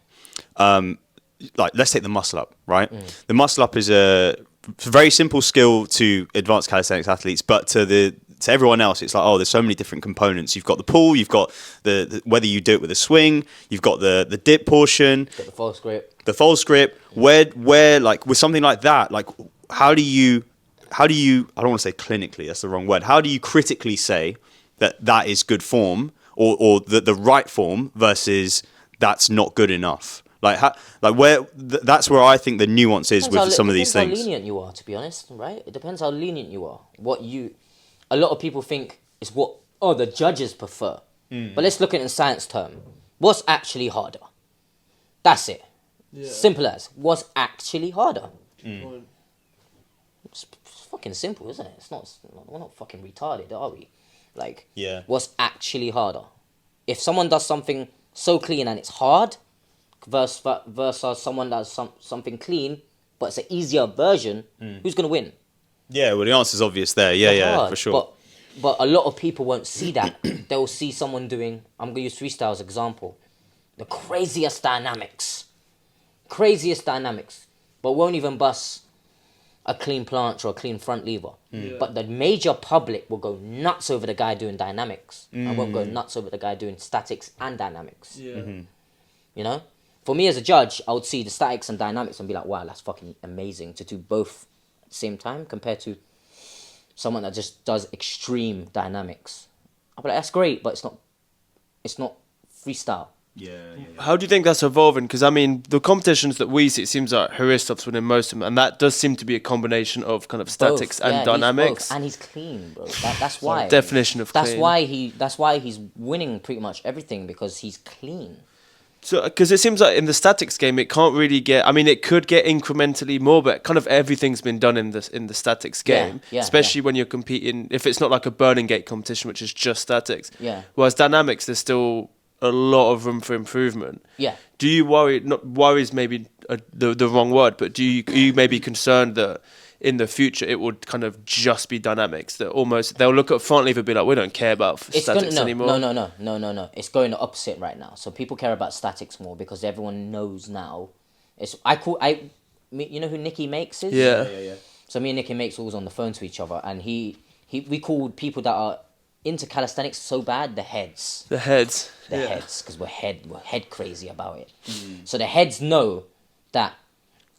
like let's take the muscle up, right? The muscle up is a very simple skill to advanced calisthenics athletes, but to everyone else, it's like, oh, there's so many different components. You've got the pull, you've got the whether you do it with a swing, you've got the dip portion, Got the false grip. the false grip. Where like with something like that, like how do you I don't want to say clinically, that's the wrong word. How do you critically say that is good form or the right form versus that's not good enough? That's where I think the nuance is with some of these Depends things. how lenient you are, to be honest, right? It depends how lenient you are. A lot of people think is what the judges prefer. But let's look at it in science term. What's actually harder? That's it. Yeah. Simple as. What's actually harder? It's fucking simple, isn't it? We're not fucking retarded, are we? Like, Yeah. what's actually harder? If someone does something so clean and it's hard, versus someone does something clean, but it's an easier version, who's gonna win? Yeah, well, the answer's obvious there. Yeah, Hard. for sure. But a lot of people won't see that. They'll see someone doing, I'm going to use freestyle as an example, the craziest dynamics, but won't even bust a clean planche or a clean front lever. But the major public will go nuts over the guy doing dynamics and won't go nuts over the guy doing statics and dynamics. Yeah. You know? For me as a judge, I would see the statics and dynamics and be like, wow, that's fucking amazing to do both at the same time compared to someone that just does extreme dynamics. I'll be like, that's great, but it's not freestyle. Yeah. How do you think that's evolving? Because I mean, the competitions that we see, it seems like Haristop's winning most of them, and that does seem to be a combination of kind of statics Both. and Yeah, he's dynamics. both. And he's clean, bro. That's why. Definition of That's clean. That's why he's winning pretty much everything, because he's clean. So, because it seems like in the statics game, it can't really get. I mean, it could get incrementally more, but kind of everything's been done in the statics game. Yeah, especially when you're competing. If it's not like a Burning Gate competition, which is just statics. Yeah. Whereas dynamics, there's still a lot of room for improvement. Yeah. Do you worry? Not worries, maybe the wrong word, but are you maybe concerned that in the future it would kind of just be dynamics, that almost they'll look at front lever and be like, we don't care about statics anymore? No. It's going the opposite right now. So people care about statics more because everyone knows now. You know who Nicky Makes is? Yeah. So me and Nicky Makes was on the phone to each other, and we called people that are into calisthenics so bad the heads. The heads. Heads, because we're head crazy about it. So the heads know that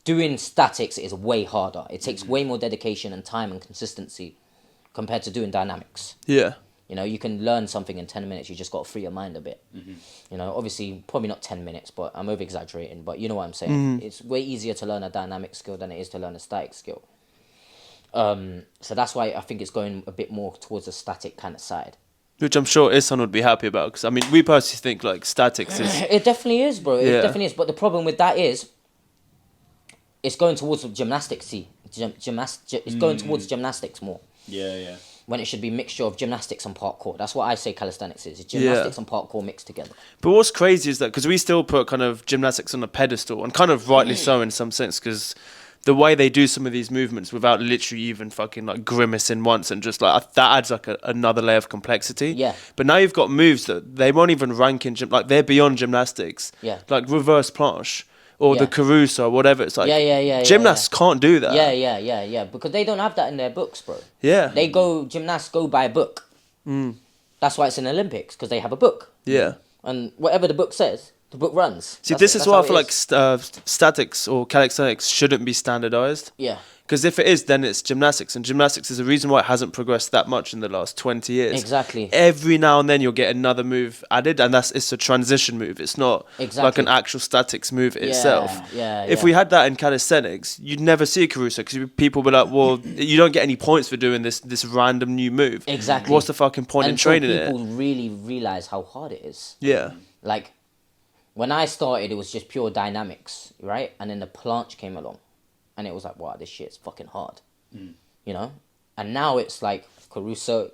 doing statics is way harder. It takes way more dedication and time and consistency compared to doing dynamics. Yeah. You know, you can learn something in 10 minutes. You just got to free your mind a bit. You know, obviously, probably not 10 minutes, but I'm over-exaggerating. But you know what I'm saying. It's way easier to learn a dynamic skill than it is to learn a static skill. So that's why I think it's going a bit more towards the static kind of side. Which I'm sure Isan would be happy about, because I mean, we personally think like statics is. It definitely is, bro. It Yeah. definitely is. But the problem with that is, it's going towards gymnastics. It's going towards gymnastics more. Yeah. When it should be a mixture of gymnastics and parkour. That's what I say calisthenics is. It's gymnastics and parkour mixed together. But what's crazy is that because we still put kind of gymnastics on a pedestal, and kind of rightly so in some sense, because the way they do some of these movements without literally even fucking like grimacing once, and just like that adds like another layer of complexity. Yeah. But now you've got moves that they won't even rank in like they're beyond gymnastics. Yeah. Like reverse planche or the Yeah. Caruso or whatever. It's like Yeah, gymnasts can't do that. Yeah. Because they don't have that in their books, bro. Yeah. Gymnasts go by a book. That's why it's in Olympics, because they have a book. Yeah. And whatever the book says, the book runs. See, That's this it. is That's why how I feel it like is. statics or calisthenics shouldn't be standardized. Yeah. Because if it is, then it's gymnastics, and gymnastics is the reason why it hasn't progressed that much in the last 20 years. Exactly. Every now and then you'll get another move added, and it's a transition move. It's not like an actual statics move itself. If we had that in calisthenics, you'd never see a Caruso, because people would be like, well, you don't get any points for doing this random new move. Exactly. What's the fucking point in training it? People really realize how hard it is. Yeah. Like, when I started, it was just pure dynamics, right? And then the planche came along. And it was like, wow, this shit's fucking hard. You know? And now it's like Caruso,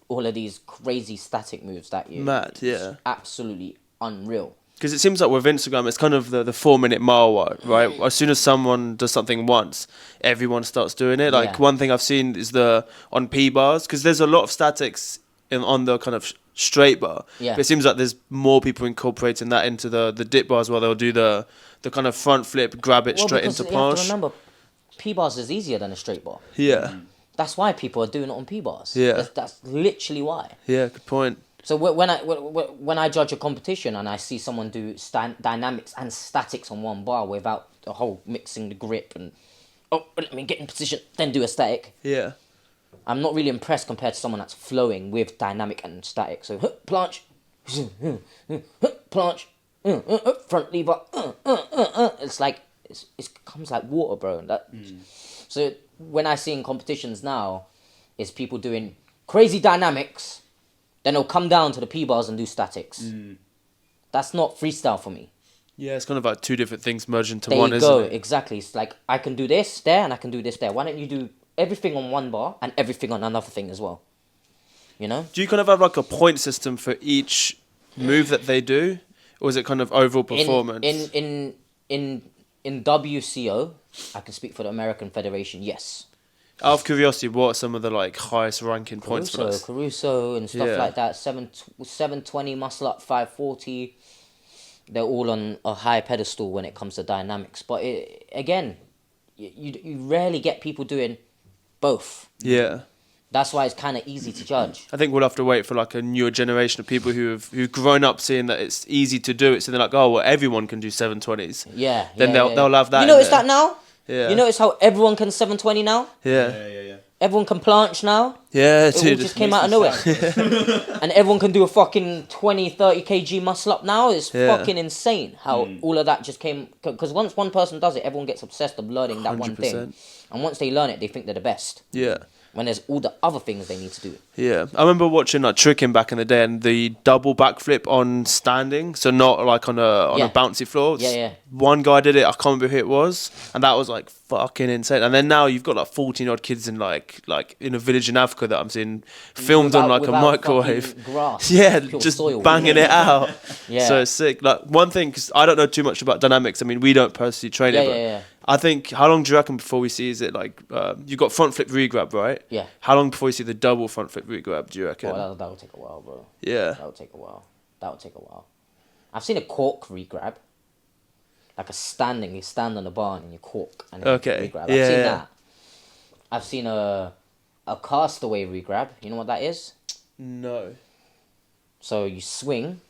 all of these crazy static moves that you... Mad, yeah. Absolutely unreal. Because it seems like with Instagram, it's kind of the 4-minute mile, right? As soon as someone does something once, everyone starts doing it. Like, one thing I've seen is on P-bars, because there's a lot of statics on the kind of straight bar. Yeah. But it seems like there's more people incorporating that into the dip bars, where they'll do the kind of front flip, grab it straight into planche. You have to remember, P-bars is easier than a straight bar. Yeah. That's why people are doing it on P-bars. Yeah. That's literally why. Yeah, good point. So when I judge a competition and I see someone do dynamics and statics on one bar without the whole mixing the grip and, let me get in position, then do a static. Yeah. I'm not really impressed compared to someone that's flowing with dynamic and static. So, planche, planche, front lever, it's like, it comes like water, bro. So when I see in competitions now, is people doing crazy dynamics, then they'll come down to the P-bars and do statics. That's not freestyle for me. Yeah, it's kind of like two different things merged into there one, you isn't go, it? exactly. It's like, I can do this there and I can do this there. Why don't you do everything on one bar and everything on another thing as well? You know? Do you kind of have like a point system for each move that they do? Or is it kind of overall performance? In WCO, I can speak for the American Federation, yes. Out of curiosity, what are some of the like highest ranking points for us? Caruso and stuff like that. 720 muscle up, 540. They're all on a high pedestal when it comes to dynamics. But again, you rarely get people doing both. Yeah. That's why it's kind of easy to judge. I think we'll have to wait for like a newer generation of people who've grown up seeing that it's easy to do it. So they're like, oh, well, everyone can do 720s. Yeah. Then they'll have that. You notice that now? Yeah. You notice how everyone can 720 now? Yeah. Everyone can planche now? Yeah, It all just came out of nowhere. And everyone can do a fucking 20, 30 kg muscle up now. It's fucking insane how all of that just came... Because once one person does it, everyone gets obsessed of learning that 100%. One thing. And once they learn it, they think they're the best. Yeah. When there's all the other things they need to do. Yeah, I remember watching like tricking back in the day, and the double backflip on standing, so not like on a bouncy floor. Yeah. One guy did it. I can't remember who it was, and that was like fucking insane. And then now you've got like 14-odd kids in like in a village in Africa that I'm seeing filmed on like a microwave. Grass, yeah, just soil. banging it out. Yeah. So it's sick. Like one thing, because I don't know too much about dynamics. I mean, we don't personally train it, but I think, how long do you reckon before we see, is it like, you've got front flip regrab, right? Yeah. How long before you see the double front flip regrab, do you reckon? Oh, that'll take a while, bro. Yeah. That'll take a while. I've seen a cork regrab. Like you stand on the bar and you cork and then regrab. I've seen that. I've seen a castaway regrab. You know what that is? No. So you swing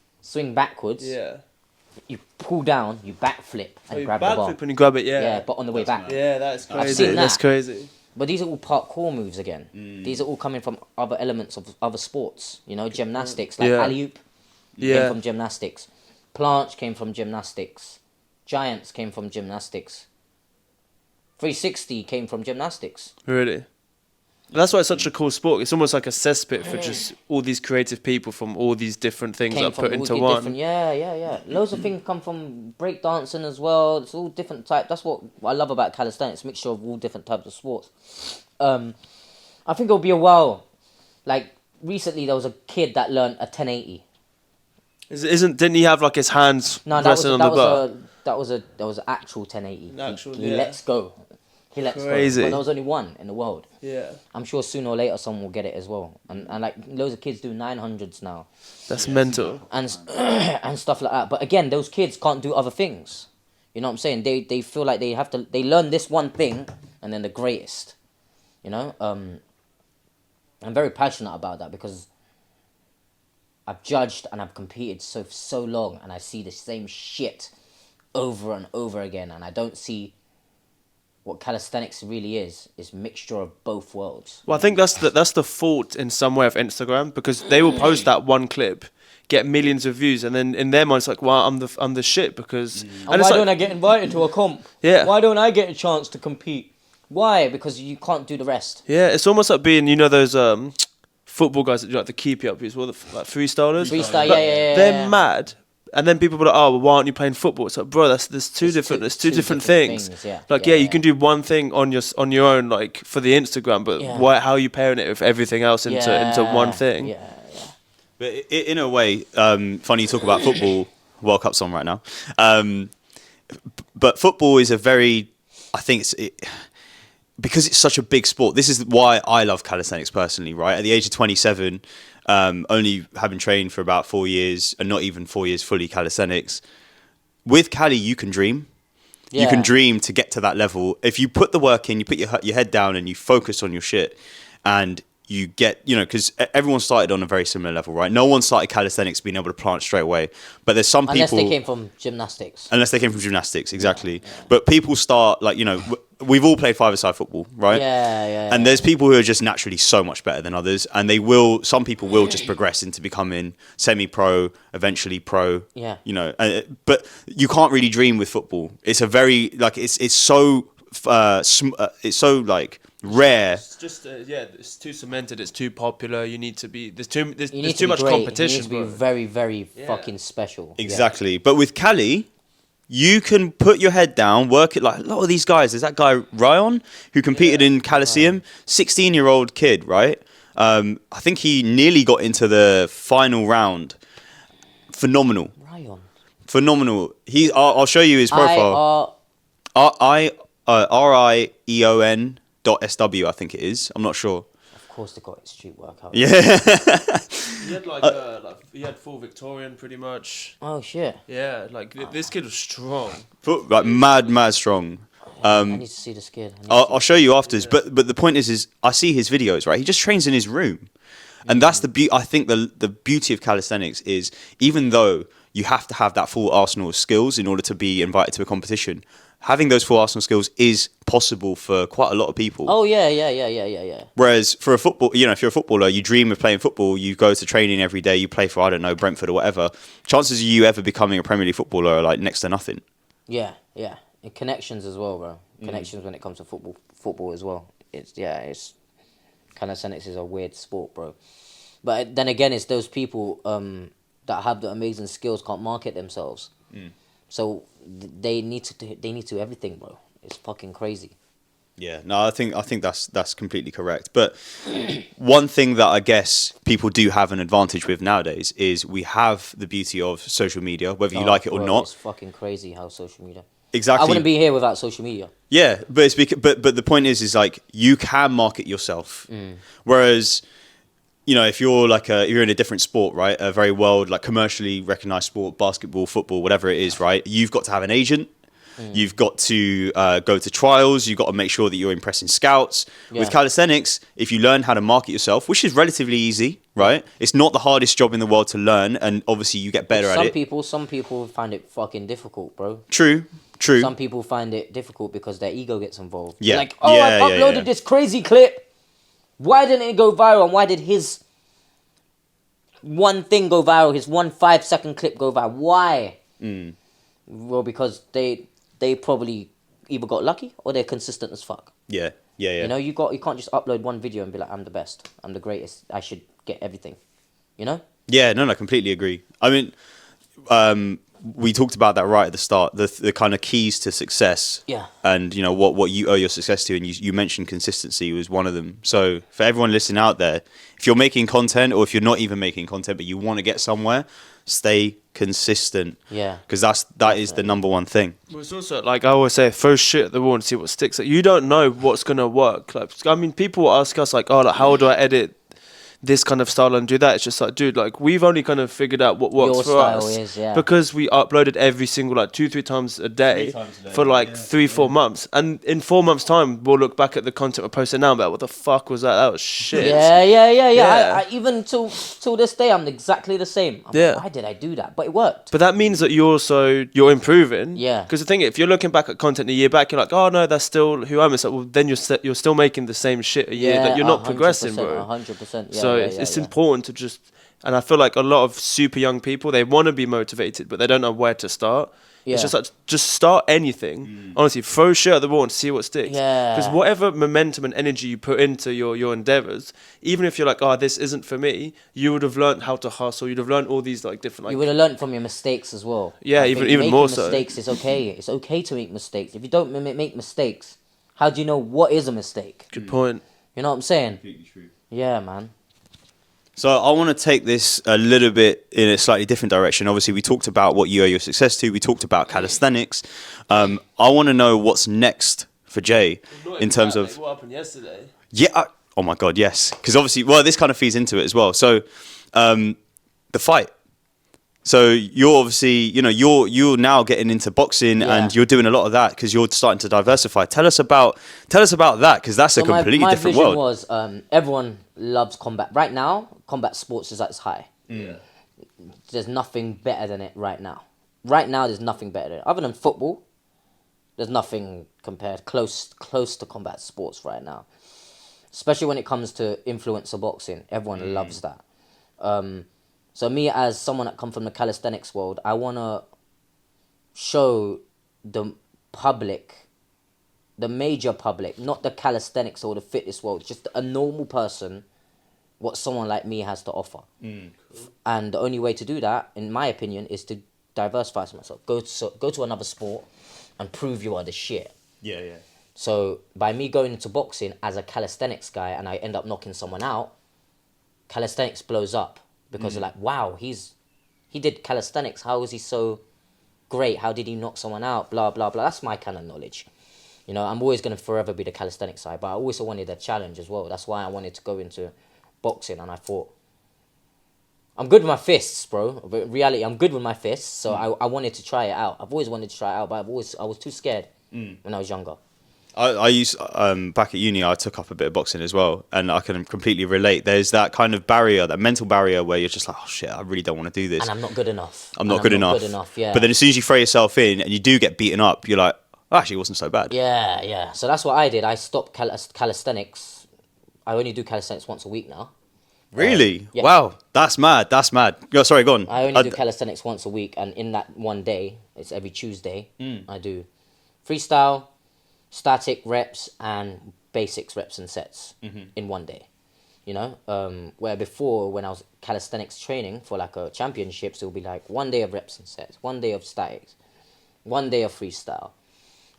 backwards. Yeah. You pull down, you backflip and grab the bar. Backflip and you grab it, yeah. Yeah, but on the way back. Yeah, that's crazy. I've seen that. That's crazy. But these are all parkour moves again. These are all coming from other elements of other sports. You know, gymnastics, like alley-oop came from gymnastics. Planche came from gymnastics. Giants came from gymnastics. 360 came from gymnastics. Really? That's why it's such a cool sport. It's almost like a cesspit for just all these creative people from all these different things that are put into one. Yeah. Loads of things come from breakdancing as well. It's all different types. That's what I love about calisthenics. Mixture of all different types of sports. I think it'll be a while. Like, recently there was a kid that learned a 1080. Didn't he have like his hands resting on the bar? That was an actual 1080. He lets go. He lets Crazy. go. But there was only one in the world. Yeah. I'm sure sooner or later someone will get it as well. And like loads of kids do 900s now. That's mental. And stuff like that. But again, those kids can't do other things. You know what I'm saying? They feel like they learn this one thing and then the greatest. You know? I'm very passionate about that because I've judged and I've competed so long and I see the same shit over and over again and I don't see what calisthenics really is mixture of both worlds. Well, I think that's the fault in some way of Instagram, because they will post that one clip, get millions of views, and then in their mind it's like, well, I'm the shit because. And it's why like, don't I get invited to a comp? Yeah. Why don't I get a chance to compete? Why? Because you can't do the rest. Yeah, it's almost like being, those football guys that do like the keepy up, like freestylers. Freestyle, But yeah. they're mad. And then people are like, oh, well, why aren't you playing football? It's like, bro, there's two different things. You can do one thing on your own, like for the Instagram, but how are you pairing it with everything else into one thing? Yeah. But in a way, funny you talk about football. World Cup's on right now, but football is because it's such a big sport. This is why I love calisthenics personally. Right, at the age of 27. Only having trained for about 4 years, and not even 4 years fully calisthenics. With Cali, you can dream. Yeah. You can dream to get to that level. If you put the work in, you put your head down and you focus on your shit, and you get, because everyone started on a very similar level, right? No one started calisthenics being able to plant straight away. But there's some people... Unless they came from gymnastics. Exactly. Yeah. But people start, we've all played five-a-side football, right? Yeah. And there's people who are just naturally so much better than others, and some people will just progress into becoming semi-pro, eventually pro. Yeah. But you can't really dream with football. It's a very it's so rare. It's just it's too cemented. It's too popular. You need to be. There's too much great. competition. You need to be very, very fucking special. Exactly. Yeah. But with Cali, you can put your head down, work it like a lot of these guys. There's that guy Ryan who competed in Coliseum, 16-year-old kid, right? I think he nearly got into the final round. Phenomenal. Ryan. Phenomenal. I'll show you his profile. RIEON.SW, I think it is. I'm not sure. Of course, they got it street workout. Yeah. He had full Victorian pretty much. Oh shit. Yeah, this kid was strong. Mad strong. I need to see the kid. I'll show you afterwards. Yeah. But the point is I see his videos, right? He just trains in his room, and that's I think the beauty of calisthenics is, even though you have to have that full arsenal of skills in order to be invited to a competition, having those full arsenal skills is possible for quite a lot of people. Oh, yeah. Whereas for a football, if you're a footballer, you dream of playing football, you go to training every day, you play for, I don't know, Brentford or whatever, chances of you ever becoming a Premier League footballer are next to nothing. Yeah. And connections as well, bro. Connections when it comes to football as well. It's calisthenics is a weird sport, bro. But then again, it's those people that have the amazing skills can't market themselves. So they need to do everything, bro. It's fucking crazy. Yeah, no, I think that's completely correct. But one thing that I guess people do have an advantage with nowadays is we have the beauty of social media, whether you like it or not. It's fucking crazy how social media. Exactly. I wouldn't be here without social media. Yeah, but it's but the point is you can market yourself, whereas. If you're you're in a different sport, right? A very commercially recognized sport, basketball, football, whatever it is, right? You've got to have an agent. You've got to go to trials. You've got to make sure that you're impressing scouts. Yeah. With calisthenics, if you learn how to market yourself, which is relatively easy, right? It's not the hardest job in the world to learn, and obviously you get better at it. Some people find it fucking difficult, bro. True. Some people find it difficult because their ego gets involved. Yeah. Like, I've uploaded this crazy clip. Why didn't it go viral? And why did his one thing go viral? His 1 5-second clip go viral? Why? Well, because they probably either got lucky or they're consistent as fuck. Yeah. You can't just upload one video and be like, I'm the best, I'm the greatest, I should get everything. Yeah, no, I completely agree. I mean, we talked about that right at the start, the kind of keys to success. Yeah. And, what you owe your success to. And you mentioned consistency was one of them. So for everyone listening out there, if you're making content or if you're not even making content, but you want to get somewhere, stay consistent. Yeah. Because that is the number one thing. Well, it's also, I always say, throw shit at the wall and see what sticks. You don't know what's going to work. People ask us, how do I edit this kind of style and do that. It's just like, dude, like we've only kind of figured out what works Your for style us is, yeah. because we uploaded every single like 2-3 times a day, for like 3-4 months, and in 4 months time we'll look back at the content we're posting now and be like, what the fuck was that? That was shit. Yeah. Yeah. I even till this day, I'm exactly the same. I'm Yeah. like, why did I do that? But it worked. But that means that you're improving. Yeah. Because the thing, if you're looking back at content a year back, you're like, oh no, that's still who I am. It's like, well, then you're still making the same shit a year. Like, you're not progressing, bro. 100%. Yeah, So it's important to just, and I feel like a lot of super young people, they want to be motivated, but they don't know where to start. Yeah. It's just like, just start anything. Honestly, throw shit at the wall and see what sticks. Yeah. Because whatever momentum and energy you put into your endeavors, even if you're like, oh, this isn't for me, you would have learned how to hustle. You'd have learned all these like different, like, You would have learned from your mistakes as well. Yeah, I even think more making so. mistakes is okay. It's okay to make mistakes. If you don't make mistakes, how do you know what is a mistake? good point. You know what I'm saying? Completely true. Yeah, man. So I want to take this a little bit in a slightly different direction. Obviously, we talked about what you owe your success to. We talked about calisthenics. I want to know what's next for Jay in terms of... what happened yesterday. Yeah. Oh my God, yes. Because obviously, well, this kind of feeds into it as well. So the fight. So you're obviously, you know, you're now getting into boxing and you're doing a lot of that because you're starting to diversify. Tell us about that because that's a completely different world. My vision was everyone loves combat. Right now, combat sports is at its high. Yeah. There's nothing better than it right now. Right now, there's nothing better than it. Other than football, there's nothing compared close to combat sports right now. Especially when it comes to influencer boxing. Everyone loves that. So me, as someone that come from the calisthenics world, I want to show the public, the major public, not the calisthenics or the fitness world, just a normal person, what someone like me has to offer. Cool. And the only way to do that, in my opinion, is to diversify myself. Go to another sport and prove you are the shit. Yeah. So by me going into boxing as a calisthenics guy and I end up knocking someone out, calisthenics blows up. Because they're like, wow, he did calisthenics. How was he so great? How did he knock someone out? Blah, blah, blah. That's my kind of knowledge. You know, I'm always going to forever be the calisthenics side. But I also wanted a challenge as well. That's why I wanted to go into boxing. And I thought, I'm good with my fists, bro. But in reality, I'm good with my fists. So I wanted to try it out. I've always wanted to try it out. But I was too scared when I was younger. I used back at uni. I took up a bit of boxing as well, and I can completely relate. There's that kind of barrier, that mental barrier, where you're just like, "Oh shit, I really don't want to do this." And I'm not good enough. I'm not good enough. Yeah. But then as soon as you throw yourself in and you do get beaten up, you're like, oh, "Actually, it wasn't so bad." Yeah. So that's what I did. I stopped calisthenics. I only do calisthenics once a week now. Really? Yeah. Wow, that's mad. Oh, sorry, go on. I only do calisthenics once a week, and in that one day, it's every Tuesday, I do freestyle, static reps, and basics reps and sets in one day. You know, where before when I was calisthenics training for like a championships, it would be like 1 day of reps and sets, 1 day of statics, 1 day of freestyle.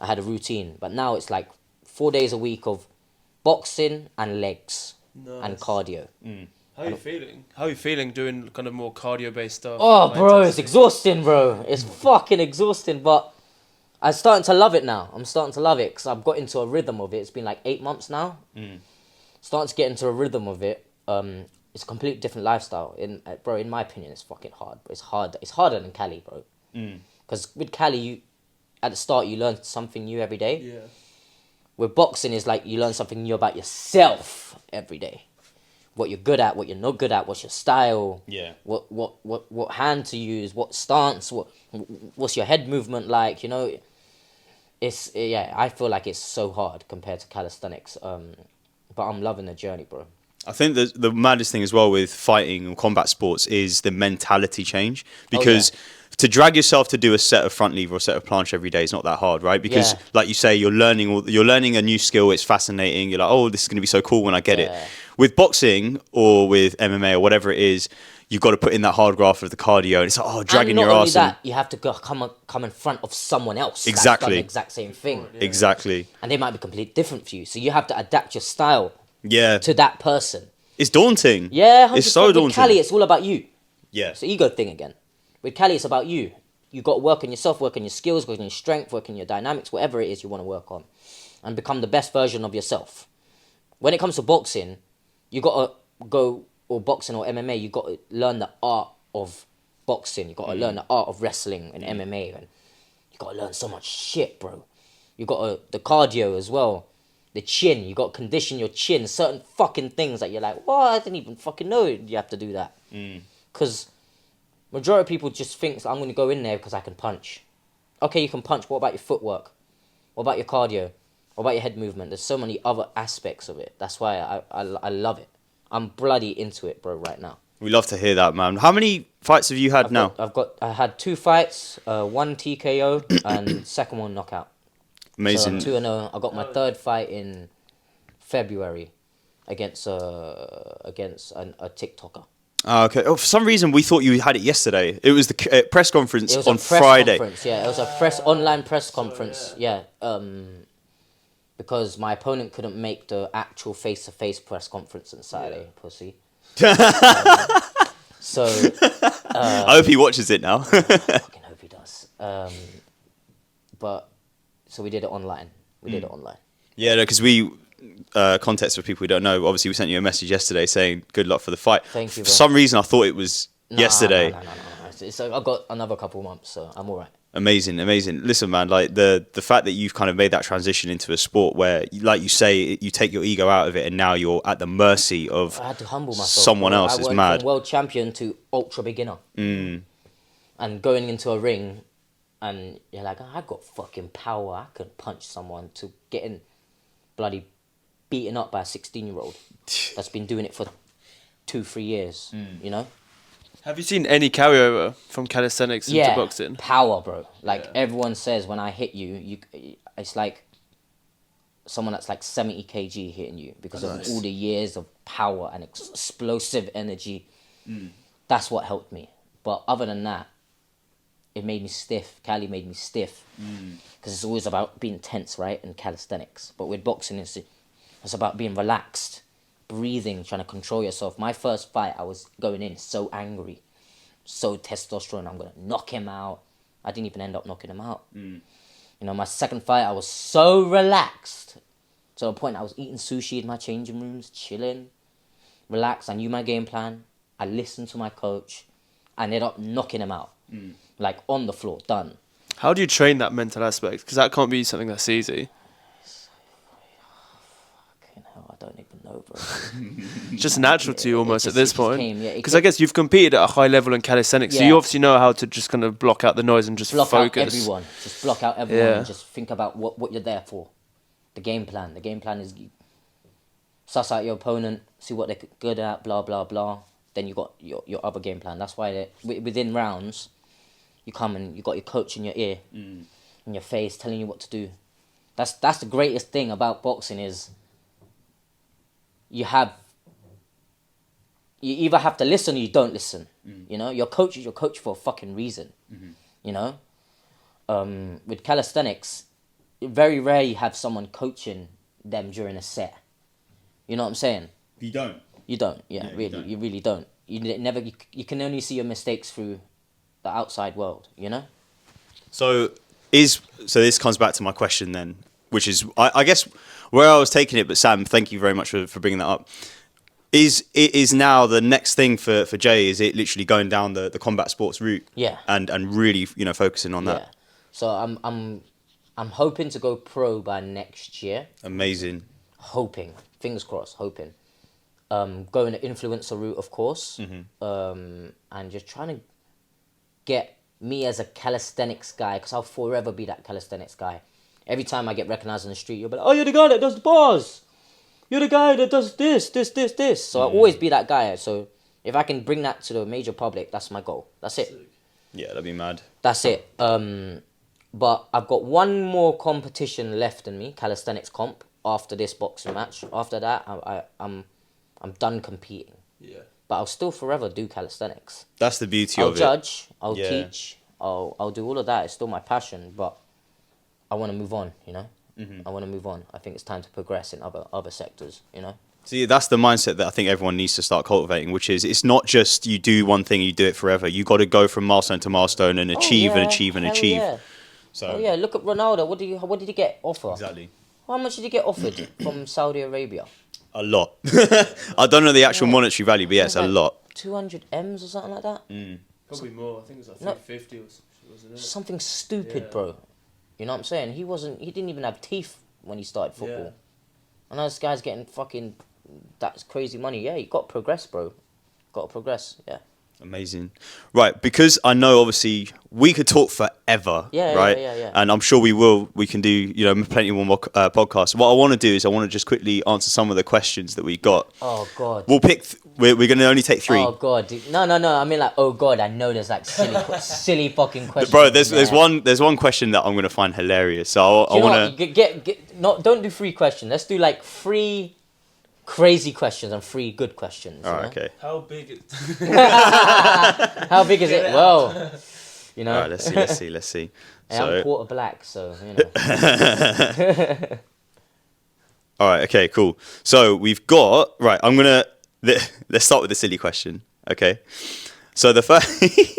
I had a routine, but now it's like 4 days a week of boxing and legs and cardio. How are you feeling? How are you feeling doing kind of more cardio-based stuff? Oh, bro, it's exhausting, bro. It's fucking exhausting, but I'm starting to love it now. I'm starting to love it because I've got into a rhythm of it. It's been like 8 months now. Starting to get into a rhythm of it. It's a completely different lifestyle. In my opinion, it's fucking hard. But it's hard. It's harder than Cali, bro. Because with Cali, at the start, you learn something new every day. Yeah. With boxing, is like you learn something new about yourself every day. What you're good at, what you're not good at, what's your style, what hand to use, what stance, what's your head movement like, you know. I feel like it's so hard compared to calisthenics, but I'm loving the journey, bro. I think the maddest thing as well with fighting and combat sports is the mentality change, because to drag yourself to do a set of front lever or a set of planche every day is not that hard, right? Because like you say, you're learning a new skill. It's fascinating. You're like, oh, this is going to be so cool when I get it. With boxing or with MMA or whatever it is, you've got to put in that hard graft of the cardio, and it's like, oh, dragging your ass. And not only that, you have to come in front of someone else. Exactly. That's done the exact same thing. Exactly. And they might be completely different for you, so you have to adapt your style. Yeah. To that person. It's daunting. Yeah, 100%. It's so daunting. With Cali, it's all about you. Yeah. It's an ego thing again. With Cali, it's about you. You got to work on yourself, work on your skills, work on your strength, work on your dynamics, whatever it is you want to work on, and become the best version of yourself. When it comes to boxing, you got to go or boxing or MMA, you got to learn the art of boxing. You got to learn the art of wrestling and MMA, and you got to learn so much shit, bro. You got the cardio as well, the chin. You got to condition your chin. Certain fucking things that you're like, well, I didn't even fucking know you have to do that. Because majority of people just think I'm going to go in there because I can punch. Okay, you can punch. What about your footwork? What about your cardio? What about your head movement? There's so many other aspects of it. That's why I love it. I'm bloody into it, bro, right now. We love to hear that, man. How many fights have you had now? I had 2 fights, 1 TKO and second one knockout. Amazing. So 2-0. I got my 3rd fight in February against a TikToker. Okay. Oh, for some reason, we thought you had it yesterday. It was the press conference on press Friday. Conference, yeah, it was a online press conference. Yeah. Because my opponent couldn't make the actual face-to-face press conference on Saturday, pussy. So I hope he watches it now. I fucking hope he does. But so we did it online. Yeah, because context for people who don't know, obviously we sent you a message yesterday saying good luck for the fight. Thank you, For bro. some reason, I thought it was yesterday. No. I've got another couple months, so I'm all right. Amazing. Listen, man, like the fact that you've kind of made that transition into a sport where, like you say, you take your ego out of it and now you're at the mercy of I had to humble myself. someone else is I went mad. from world champion to ultra beginner. And going into a ring, and you're like, I got fucking power. I could punch someone, to getting bloody beaten up by a 16-year-old that's been doing it for 2-3 years, you know? Have you seen any carryover from calisthenics into boxing? Power, bro. Like everyone says, when I hit you, it's like someone that's like 70 kg hitting you because of all the years of power and explosive energy. That's what helped me. But other than that, it made me stiff. Cali made me stiff because it's always about being tense, right? In calisthenics, but with boxing, it's about being relaxed, breathing, trying to control yourself. My first fight, I was going in so angry, so testosterone. I'm gonna knock him out. I didn't even end up knocking him out. You know, my second fight, I was so relaxed to the point I was eating sushi in my changing rooms, chilling, relaxed. I knew my game plan. I listened to my coach. I ended up knocking him out, like on the floor, done. How do you train that mental aspect? Because that can't be something that's easy. I don't even know, bro. It's just natural to you almost at this point. Because I came. guess you've competed at a high level in calisthenics, so you obviously know how to just kind of block out the noise and just block focus. out everyone. Just block out everyone and just think about what you're there for. The game plan. The game plan is suss out your opponent, see what they're good at, blah, blah, blah. Then you got your other game plan. That's why within rounds, you come and you got your coach in your ear, in your face, telling you what to do. That's the greatest thing about boxing is you either have to listen or you don't listen. You know, your coach is your coach for a fucking reason. You know, with calisthenics, very rare you have someone coaching them during a set. You know what I'm saying? You don't. You don't. Yeah, really, you really don't. You can only see your mistakes through the outside world. You know. So this comes back to my question then, which is I guess where I was taking it. But Sam, thank you very much for bringing that up. Is now the next thing for Jay? Is it literally going down the combat sports route? Yeah. And really focusing on that. Yeah. So I'm hoping to go pro by next year. Amazing. Hoping, fingers crossed, hoping. Going the influencer route, of course. And just trying to get me as a calisthenics guy, because I'll forever be that calisthenics guy. Every time I get recognized on the street, you'll be like, oh, you're the guy that does the bars. You're the guy that does this. So I'll always be that guy. So if I can bring that to the major public, that's my goal. That's it. Yeah, that'd be mad. That's it. But I've got one more competition left in me, calisthenics comp, after this boxing match. After that, I'm done competing. Yeah. But I'll still forever do calisthenics. That's the beauty I'll of it. judge. I'll teach. I'll do all of that. It's still my passion, but I want to move on. You know. I want to move on. I think it's time to progress in other sectors. You know. See, that's the mindset that I think everyone needs to start cultivating, which is it's not just you do one thing, you do it forever. You got to go from milestone to milestone and achieve and achieve and achieve. Yeah. So look at Ronaldo. What did he get offered? Exactly. How much did he get offered from Saudi Arabia? A lot. I don't know the actual monetary value, but yeah, it's a lot. 200 M's or something like that. Probably more. I think it was like No. 350 or something, wasn't it? Something stupid, Yeah. bro. You know what I'm saying? He didn't even have teeth when he started football. Yeah. And now this guy's getting fucking, that's crazy money. Yeah, you got to progress, bro. Got to progress, yeah. Amazing. Right, because I know obviously we could talk forever, Yeah, right? yeah. And I'm sure we will. We can do, you know, plenty more podcasts. What I want to do is I want to just quickly answer some of the questions that we got. Oh, God. We'll pick, we're going to only take 3. Oh, God. Dude. No. I mean, like, oh, God, I know there's, like, silly fucking questions. Bro, in there's there. there's one question that I'm going to find hilarious. So I You know want what? to... Don't do 3 questions. Let's do, like, 3 crazy questions and 3 good questions. All you right, know? okay. How big is... How big is it? Well, you know. All right, let's see. Hey, So, I'm quarter black, so, you know. all right, okay, cool. So we've got... Right, I'm going to... Let's start with the silly question, okay? So the first...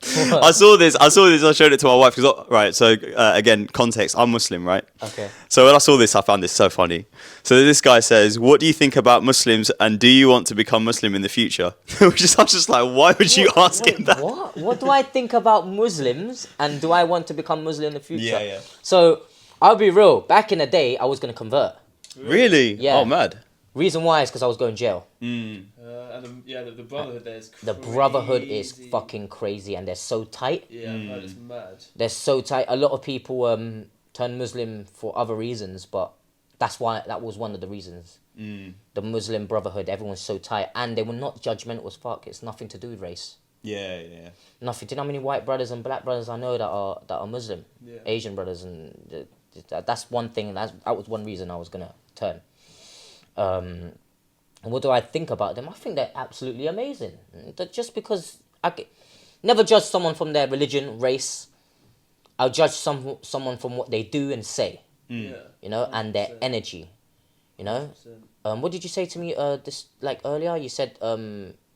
I saw this, I showed it to my wife. Right, so again, context, I'm Muslim, right? Okay. So when I saw this, I found this so funny. So this guy says, what do you think about Muslims and do you want to become Muslim in the future? I was just like, why would you ask him that? What? What do I think about Muslims and do I want to become Muslim in the future? Yeah. So, I'll be real. Back in the day, I was going to convert. Really? Yeah. Oh, mad. Reason why is because I was going to jail. And the brotherhood there is crazy. The brotherhood is fucking crazy and they're so tight. Yeah, I've heard it's mad. They're so tight. A lot of people turn Muslim for other reasons, but that was one of the reasons. The Muslim brotherhood, everyone's so tight and they were not judgmental as fuck. It's nothing to do with race. Yeah. Nothing. Do you know how many white brothers and black brothers I know that are Muslim? Yeah. Asian brothers, and that's one thing. That was one reason I was gonna turn. And what do I think about them? I think they're absolutely amazing. Just because never judge someone from their religion, race. I'll judge someone from what they do and say. Yeah. You know, and their energy. You know. 100%. What did you say to me? This like earlier. You said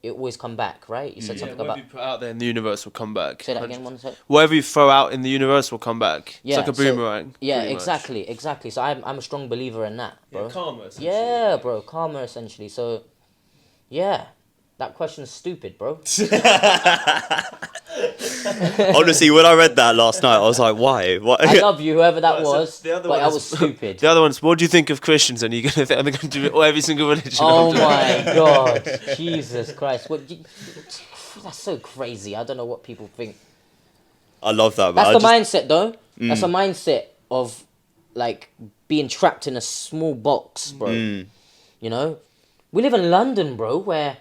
it always come back, right? You said something whatever about. you put out there in the universe will come back. Say that again. One second. Whatever you throw out in the universe will come back. Yeah, It's like a so- boomerang. Yeah, pretty much. exactly. So I'm a strong believer in that, bro. Yeah, karma, essentially. Yeah, bro, karma essentially. So, yeah, that question's stupid, bro. Honestly, when I read that last night, I was like, why? I love you, whoever that Right, so was, the other but one that is- was stupid. The other one's, what do you think of Christians? And you're gonna think they're gonna do it all every single religion. Oh my god, Jesus Christ! That's so crazy. I don't know what people think. I love that, man. That's the mindset, though. That's a mindset of like being trapped in a small box, bro. You know, we live in London, bro, where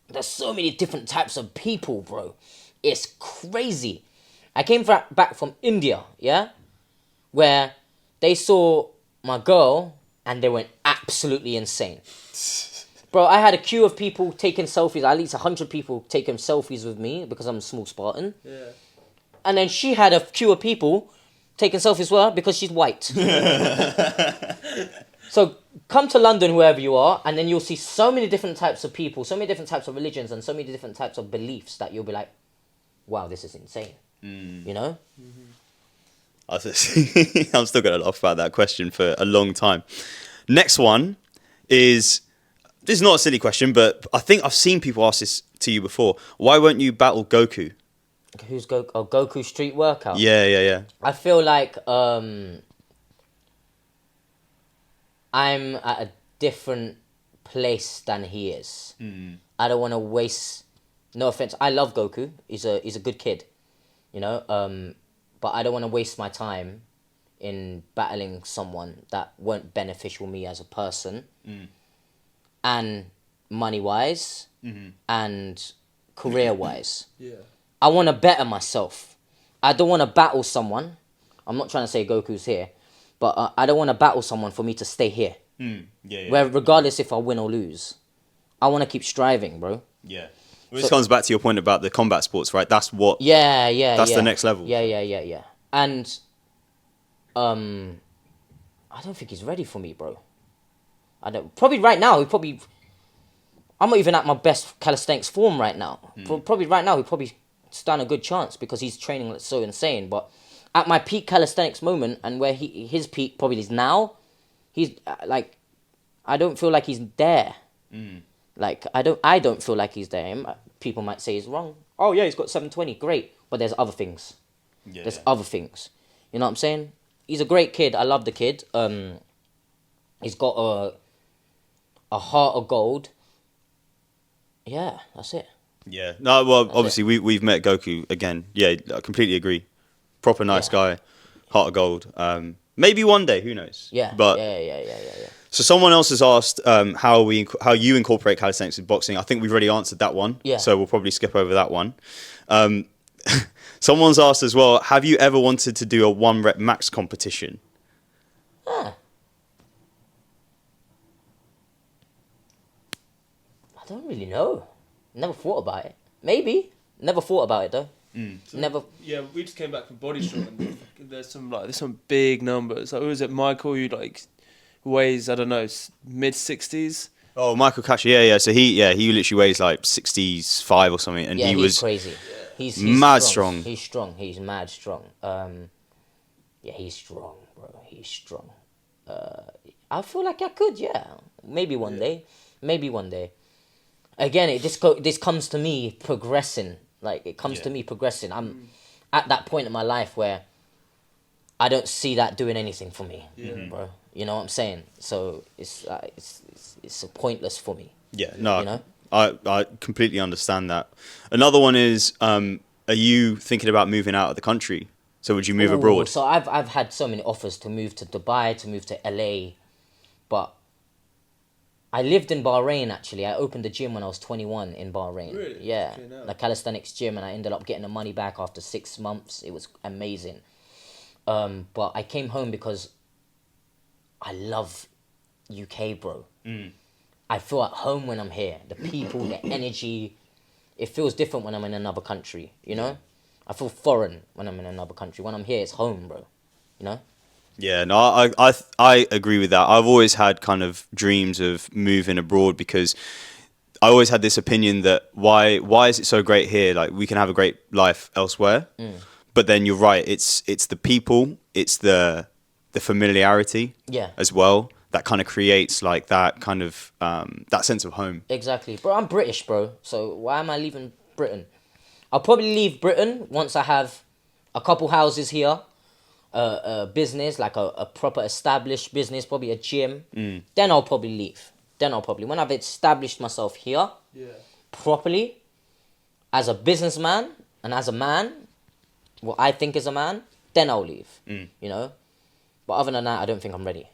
there's so many different types of people, bro. It's crazy. I came back from India, yeah, where they saw my girl and they went absolutely insane. Bro, I had a queue of people taking selfies, at least 100 people taking selfies with me because I'm a small Spartan. Yeah. And then she had a queue of people taking selfies with her because she's white. So come to London, wherever you are, and then you'll see so many different types of people, so many different types of religions, and so many different types of beliefs that you'll be like, wow, this is insane. You know? I'm still going to laugh about that question for a long time. Next one is... This is not a silly question, but I think I've seen people ask this to you before. Why won't you battle Goku? Who's Goku Street Workout? Yeah. I feel like I'm at a different place than he is. I don't want to waste. No offense, I love Goku. He's a good kid, you know. But I don't want to waste my time in battling someone that won't beneficial me as a person, and money wise, and career wise. Yeah. I want to better myself. I don't want to battle someone. I'm not trying to say Goku's here, but I don't want to battle someone for me to stay here. Yeah. Where regardless if I win or lose, I want to keep striving, bro. Yeah. Well, this comes back to your point about the combat sports, right? That's what... Yeah. That's the next level. Yeah. And I don't think he's ready for me, bro. Probably right now. I'm not even at my best calisthenics form right now. Probably right now he probably stand a good chance because he's training like so insane. But at my peak calisthenics moment and where his peak probably is now, he's like I don't feel like he's there. Like I don't feel like he's there. People might say he's wrong. Oh yeah, he's got 720, great. But there's other things. Yeah. There's other things. You know what I'm saying? He's a great kid. I love the kid. He's got a heart of gold. Yeah, that's it. Yeah. No, well, That's obviously we've met Goku again. Yeah, I completely agree. Proper nice guy, heart of gold. Maybe one day, who knows? Yeah. But Yeah. so someone else has asked how you incorporate calisthenics with boxing. I think we've already answered that one. Yeah. So we'll probably skip over that one. Someone's asked as well, have you ever wanted to do a 1 rep max competition? I don't really know. Never thought about it. Maybe. Never thought about it though. Never. Yeah, we just came back from Body Strong and there's some big numbers. Like, was it Michael who weighs, I don't know, mid-60s? Oh, Michael Cash, yeah. So he literally weighs like 65 or something, and Yeah, he he's was crazy. He's mad strong. He's strong. He's mad strong. Yeah, he's strong, bro. He's strong. I feel like I could, yeah. Maybe one day. Maybe one day. Again, this comes to me progressing. Like, it comes to me progressing. I'm at that point in my life where I don't see that doing anything for me, bro. You know what I'm saying? So it's pointless for me. Yeah, no, You know? I completely understand that. Another one is, are you thinking about moving out of the country? So would you move abroad? So I've had so many offers to move to Dubai, to move to LA, but I lived in Bahrain actually. I opened a gym when I was 21 in Bahrain. Really? Yeah, Okay, no. the calisthenics gym, and I ended up getting the money back after 6 months. It was amazing. But I came home because I love UK, bro. I feel at home when I'm here. The people, the energy, it feels different when I'm in another country, you know? I feel foreign when I'm in another country. When I'm here, it's home, bro. You know? Yeah, no, I agree with that. I've always had kind of dreams of moving abroad because I always had this opinion that why is it so great here? Like, we can have a great life elsewhere. But then you're right. It's the people. It's the familiarity. Yeah. As well, that kind of creates like that kind of that sense of home. Exactly. Bro, I'm British, bro. So why am I leaving Britain? I'll probably leave Britain once I have a couple houses here, a business, like a proper established business, probably a gym. Then I'll probably leave. When I've established myself here properly as a businessman and as a man, what I think is a man, then I'll leave. You know? But other than that, I don't think I'm ready.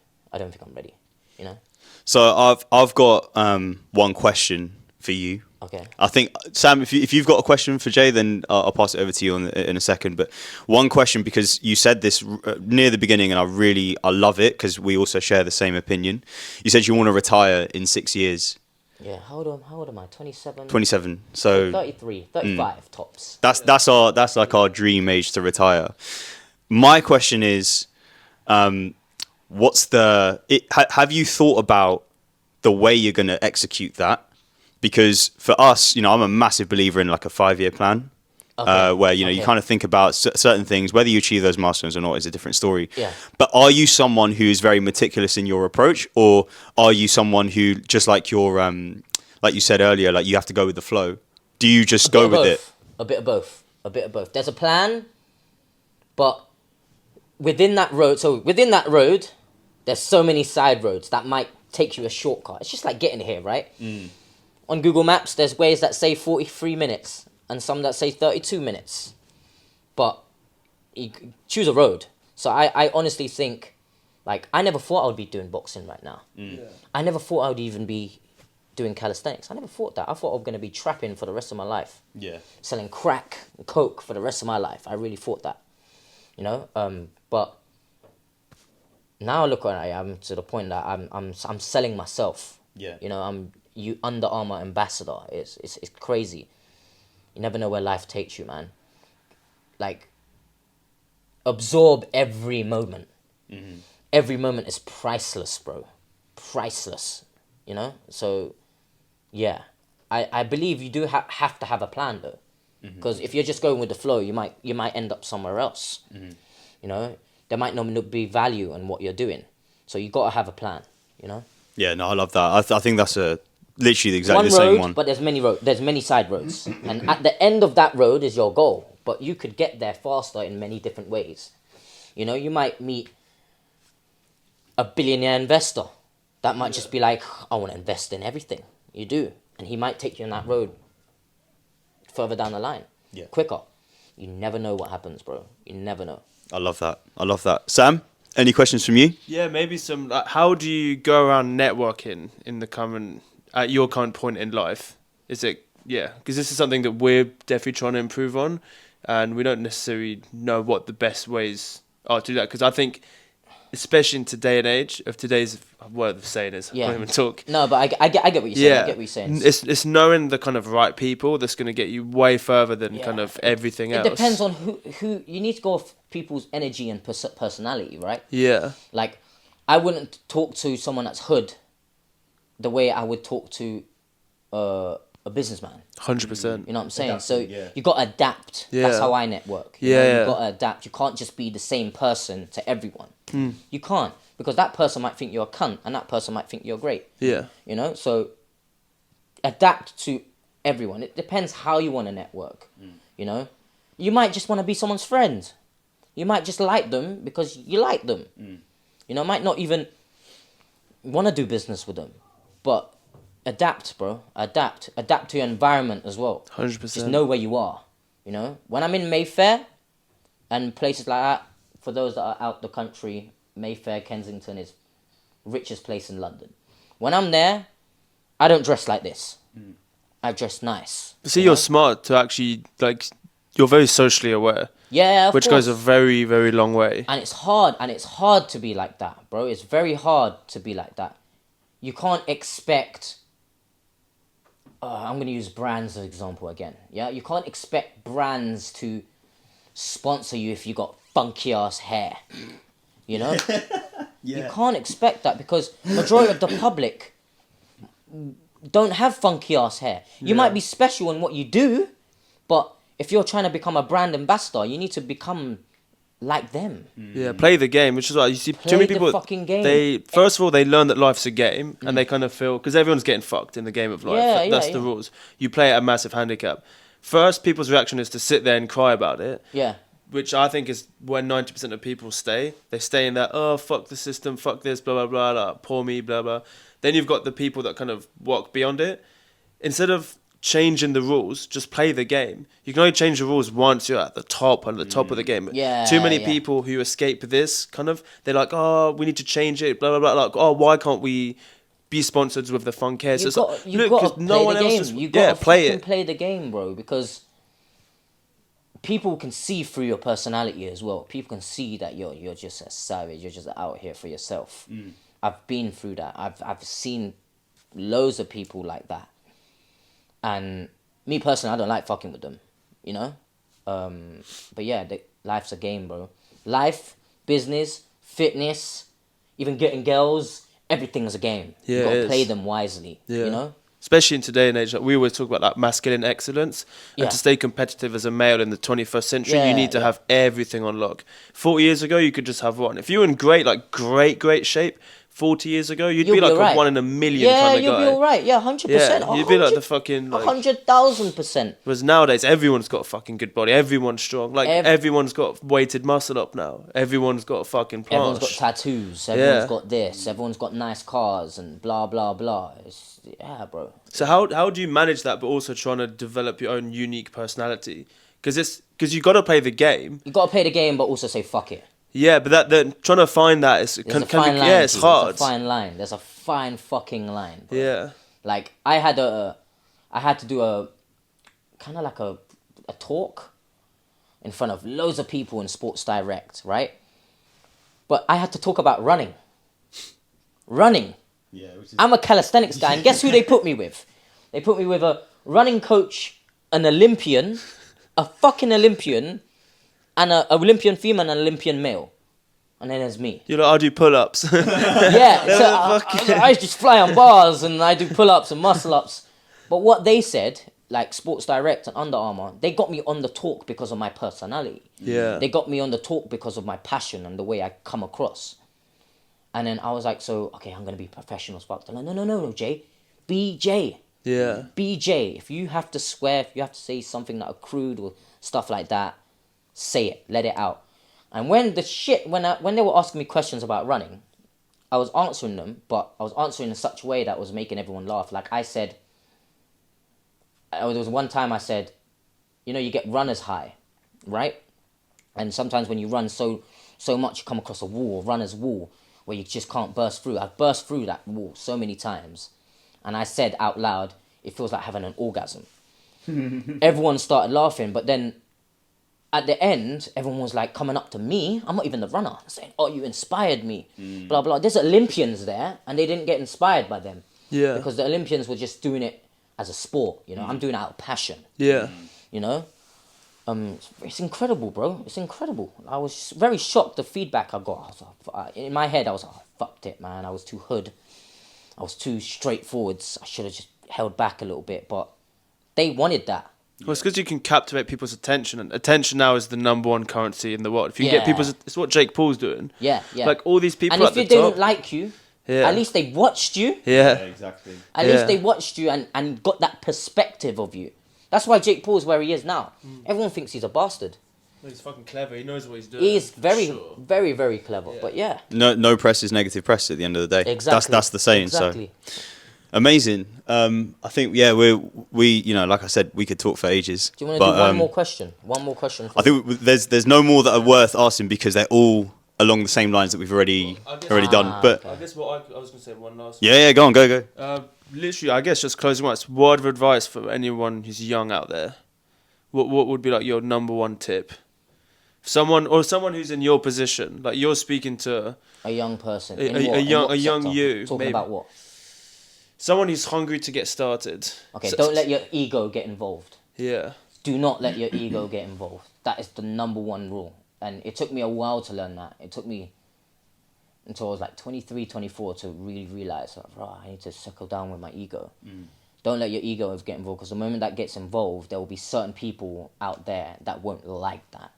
You know? So I've got one question for you. Okay. I think, Sam, if you've got a question for Jay, then I'll pass it over to you in a second. But one question, because you said this near the beginning, and I love it because we also share the same opinion. You said you want to retire in 6 years. Yeah, how old am I? 27? 27. So 33, 35 tops. that's like our dream age to retire. My question is, have you thought about the way you're going to execute that? Because for us, I'm a massive believer in like a 5-year plan, where you kind of think about certain things. Whether you achieve those milestones or not is a different story. Yeah. But are you someone who's very meticulous in your approach, or are you someone who just like your like you said earlier, like you have to go with the flow? Do you just go with it? A bit of both. There's a plan, but within that road, there's so many side roads that might take you a shortcut. It's just like getting here, right? On Google Maps, there's ways that say 43 minutes and some that say 32 minutes. But you choose a road. So I honestly think, like, I never thought I would be doing boxing right now. I never thought I would even be doing calisthenics. I never thought that. I thought I was going to be trapping for the rest of my life. Yeah. Selling crack and coke for the rest of my life. I really thought that. You know? But now look where I am, to the point that I'm selling myself. Yeah. You know, I'm Under Armour ambassador. It's crazy. You never know where life takes you, man. Like, absorb every moment. Every moment is priceless, bro. Priceless. You know? So, yeah. I believe you do have to have a plan, though. Because if you're just going with the flow, you might end up somewhere else. You know? There might not be value in what you're doing. So you got to have a plan, you know? Yeah, no, I love that. I think that's literally exactly One the same road, one. but there's many side roads, and at the end of that road is your goal. But you could get there faster in many different ways. You know, you might meet a billionaire investor that might just be like, I want to invest in everything. You do, and he might take you on that road further down the line, quicker. You never know what happens, bro. You never know. I love that. I love that. Sam, any questions from you? Yeah, maybe some. Like, how do you go around networking in the current at your current point in life? Is it because this is something that we're definitely trying to improve on, and we don't necessarily know what the best ways are to do that. Because I think, especially in today and age of today's word of saying is women talk. No, but I get what you're saying. I get what you're saying. It's knowing the kind of right people that's going to get you way further than kind of everything else. It depends on who you need to go off people's energy and personality, right? Yeah. Like, I wouldn't talk to someone that's hood the way I would talk to a businessman. 100%. You know what I'm saying? Adapting, so you got to adapt. Yeah. That's how I network. You got to adapt. You can't just be the same person to everyone. You can't, because that person might think you're a cunt and that person might think you're great. Yeah. You know, so adapt to everyone. It depends how you want to network. You know, you might just want to be someone's friend. You might just like them because you like them. You know, might not even want to do business with them, but adapt, bro. Adapt to your environment as well. 100%. Just know where you are. You know, when I'm in Mayfair and places like that, for those that are out the country, Mayfair, Kensington is richest place in London. When I'm there, I don't dress like this. I dress nice. See, you're smart to actually, like, you're very socially aware. Yeah, of which course. goes a very, very long way. And it's hard to be like that, bro. It's very hard to be like that. You can't expect... I'm going to use brands as an example again. Yeah, you can't expect brands to sponsor you if you got funky ass hair. You know? You can't expect that because majority of the public don't have funky ass hair. You might be special in what you do, but if you're trying to become a brand ambassador, you need to become like them. Yeah, play the game, which is why you see too many people. Fucking game. They first of all they learn that life's a game, and they kind of feel because everyone's getting fucked in the game of life. That's the rules. You play at a massive handicap. First, people's reaction is to sit there and cry about it. Yeah. Which I think is where 90% of people stay. They stay in that, oh, fuck the system, fuck this, blah, blah, blah, blah, poor me, blah, blah. Then you've got the people that kind of walk beyond it. Instead of changing the rules, just play the game. You can only change the rules once you're at the top of the game. Too many people who escape this kind of, they're like, oh, we need to change it, blah, blah, blah. Like, oh, why can't we be sponsored with the fun care? So You've got to play the game. You've got to play the game, bro, because people can see through your personality as well. People can see that you're just a savage. You're just out here for yourself. I've been through that. I've seen loads of people like that. And me personally, I don't like fucking with them, you know? But yeah, life's a game, bro. Life, business, fitness, even getting girls, everything's a game. Yeah, you got to play them wisely, you know? Especially in today and age, like we always talk about that masculine excellence. And to stay competitive as a male in the 21st century, you need to have everything on lock. 40 years ago, you could just have one. If you were in great shape, 40 years ago, you'd be like a 1 in a million kind of guy. Yeah, you'd be alright. Yeah, 100%. Yeah, you'd be like the fucking... Like, 100,000%. Whereas nowadays, everyone's got a fucking good body. Everyone's strong. Like, everyone's got weighted muscle up now. Everyone's got a fucking planche. Everyone's got tattoos. Everyone's got this. Everyone's got nice cars and blah, blah, blah. Yeah, bro. So how do you manage that, but also trying to develop your own unique personality? Because you got to play the game. You got to play the game, but also say fuck it. Yeah, but that trying to find that is it's hard. There's a fine line. There's a fine fucking line, bro. Yeah. Like I had to do a kind of like a talk in front of loads of people in Sports Direct, right? But I had to talk about running. Yeah, I'm a calisthenics guy, and guess who they put me with? They put me with a running coach, an Olympian, a fucking Olympian, and an Olympian female and an Olympian male. And then there's me. You're like, I do pull-ups. Yeah, so I just fly on bars and I do pull-ups and muscle-ups. But what they said, like Sports Direct and Under Armour, they got me on the talk because of my personality. Yeah. They got me on the talk because of my passion and the way I come across. And then I was like, so, okay, I'm going to be professional Sparks. They're like, no, Jay. Be Jay. Yeah. Be Jay. If you have to swear, if you have to say something that are crude or stuff like that, say it. Let it out. And when they were asking me questions about running, I was answering them, but I was answering in such a way that was making everyone laugh. Like I said, there was one time I said, you get runner's high, right? And sometimes when you run so much, you come across a wall, runner's wall, where you just can't burst through. I've burst through that wall so many times. And I said out loud, it feels like having an orgasm. Everyone started laughing, but then at the end, everyone was like coming up to me. I'm not even the runner. Saying, oh, you inspired me. Blah, blah. There's Olympians there, and they didn't get inspired by them. Yeah. Because the Olympians were just doing it as a sport, I'm doing it out of passion. Yeah. It's incredible, bro. It's incredible. I was very shocked the feedback I got. In my head, I was like, oh, fucked it, man. I was too hood. I was too straightforward. I should have just held back a little bit, but they wanted that. Well, it's because you can captivate people's attention, and attention now is the number one currency in the world. If you can get people's, it's what Jake Paul's doing. Yeah. Like all these people and at the if they top. didn't like you, at least they watched you. Yeah, exactly. At least they watched you and got that perspective of you. That's why Jake Paul's where he is now. Everyone thinks he's a bastard. He's fucking clever. He knows what he's doing. He's very, very, very clever. Yeah. But yeah. No press is negative press at the end of the day. Exactly. That's the saying. Exactly. So amazing. I think we like I said, we could talk for ages. Do you want to do one more question? One more question. I think there's no more that are worth asking because they're all along the same lines that we've already done. But I guess what I was going to say one last. Yeah, go on, go. Literally, I guess just closing remarks. Word of advice for anyone who's young out there. What would be like your number one tip? Someone who's in your position, like you're speaking to a young person, a young you. Talking about what? Someone who's hungry to get started. Okay, don't let your ego get involved. Yeah. Do not let your ego get involved. That is the number one rule. And it took me a while to learn that. It took me until I was like 23, 24 to really realise, I need to settle down with my ego. Don't let your ego get involved, because the moment that gets involved, there will be certain people out there that won't like that.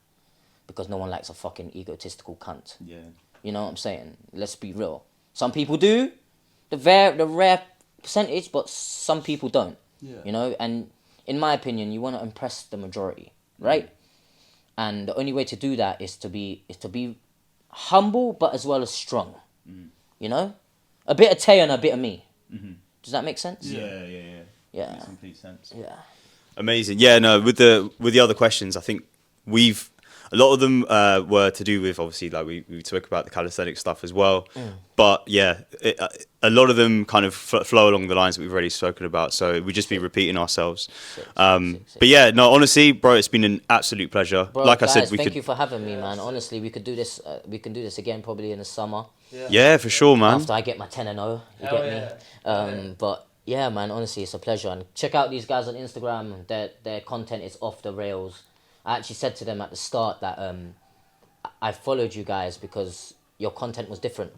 Because no one likes a fucking egotistical cunt. Yeah. You know what I'm saying? Let's be real. Some people do, the rare percentage, but some people don't. Yeah. And in my opinion, you want to impress the majority, right? And the only way to do that is to be humble, but as well as strong. A bit of Tay and a bit of me. Does that make sense? Yeah. Makes complete sense. Yeah. Amazing. Yeah, no, with the other questions, I think a lot of them were to do with, obviously, like we spoke about the calisthenics stuff as well. But yeah, a lot of them kind of flow along the lines that we've already spoken about. So we'd just be repeating ourselves. But yeah, no, honestly, bro, it's been an absolute pleasure. Bro, like guys, I said, thank you for having me, man. Honestly, we could do this. We can do this again probably in the summer. Yeah, for sure, man. After I get my 10 and 0, you get me. But yeah, man, honestly, it's a pleasure. And check out these guys on Instagram. Their content is off the rails. I actually said to them at the start that I followed you guys because your content was different.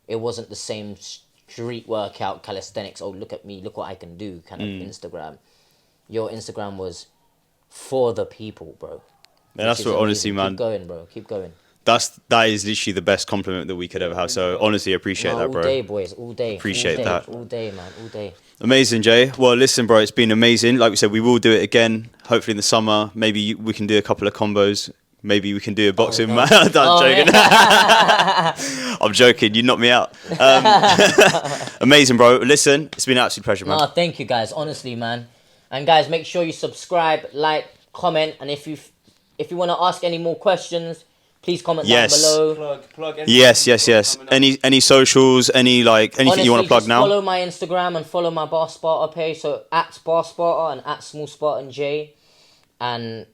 It wasn't the same street workout calisthenics. Oh, look at me, look what I can do kind of Instagram. Your Instagram was for the people, bro. Yeah, that's what, honestly, man. Keep going, bro. Keep going. That is literally the best compliment that we could ever have. So honestly, appreciate that, bro. All day, boys. All day. Appreciate that. All day, man. All day. Amazing, Jay. Well, listen, bro, it's been amazing. Like we said, we will do it again, hopefully in the summer. Maybe we can do a couple of combos. Maybe we can do a boxing match. I'm joking. Yeah. I'm joking. You knocked me out. Amazing, bro. Listen, it's been an absolute pleasure, man. No, thank you, guys. Honestly, man. And guys, make sure you subscribe, like, comment, and if you want to ask any more questions, please comment down below. Plug yes. Any socials, anything Honestly, you want to plug just now? Follow my Instagram and follow my Bar Sparta page. So at Bar Sparta and at Small Spartan J. And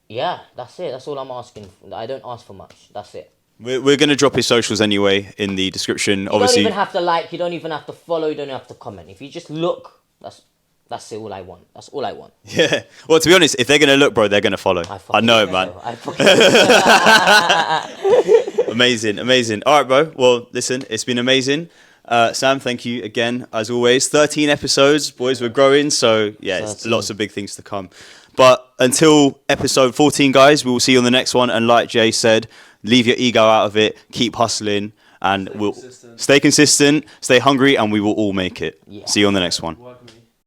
yeah, that's it. That's all I'm asking. I don't ask for much. That's it. We're going to drop his socials anyway in the description. You Obviously, don't even have to like. You don't even have to follow. You don't have to comment. If you just look, that's all I want. That's all I want. Yeah. Well, to be honest, if they're going to look, bro, they're going to follow. I know it, man. Amazing. All right, bro. Well, listen, it's been amazing. Sam, thank you again, as always. 13 episodes, boys, we're growing. So, yeah, it's lots of big things to come. But until episode 14, guys, we will see you on the next one. And like Jay said, leave your ego out of it. Keep hustling. and we'll consistent. stay consistent, stay hungry, and we will all make it. Yeah. See you on the next one. Welcome.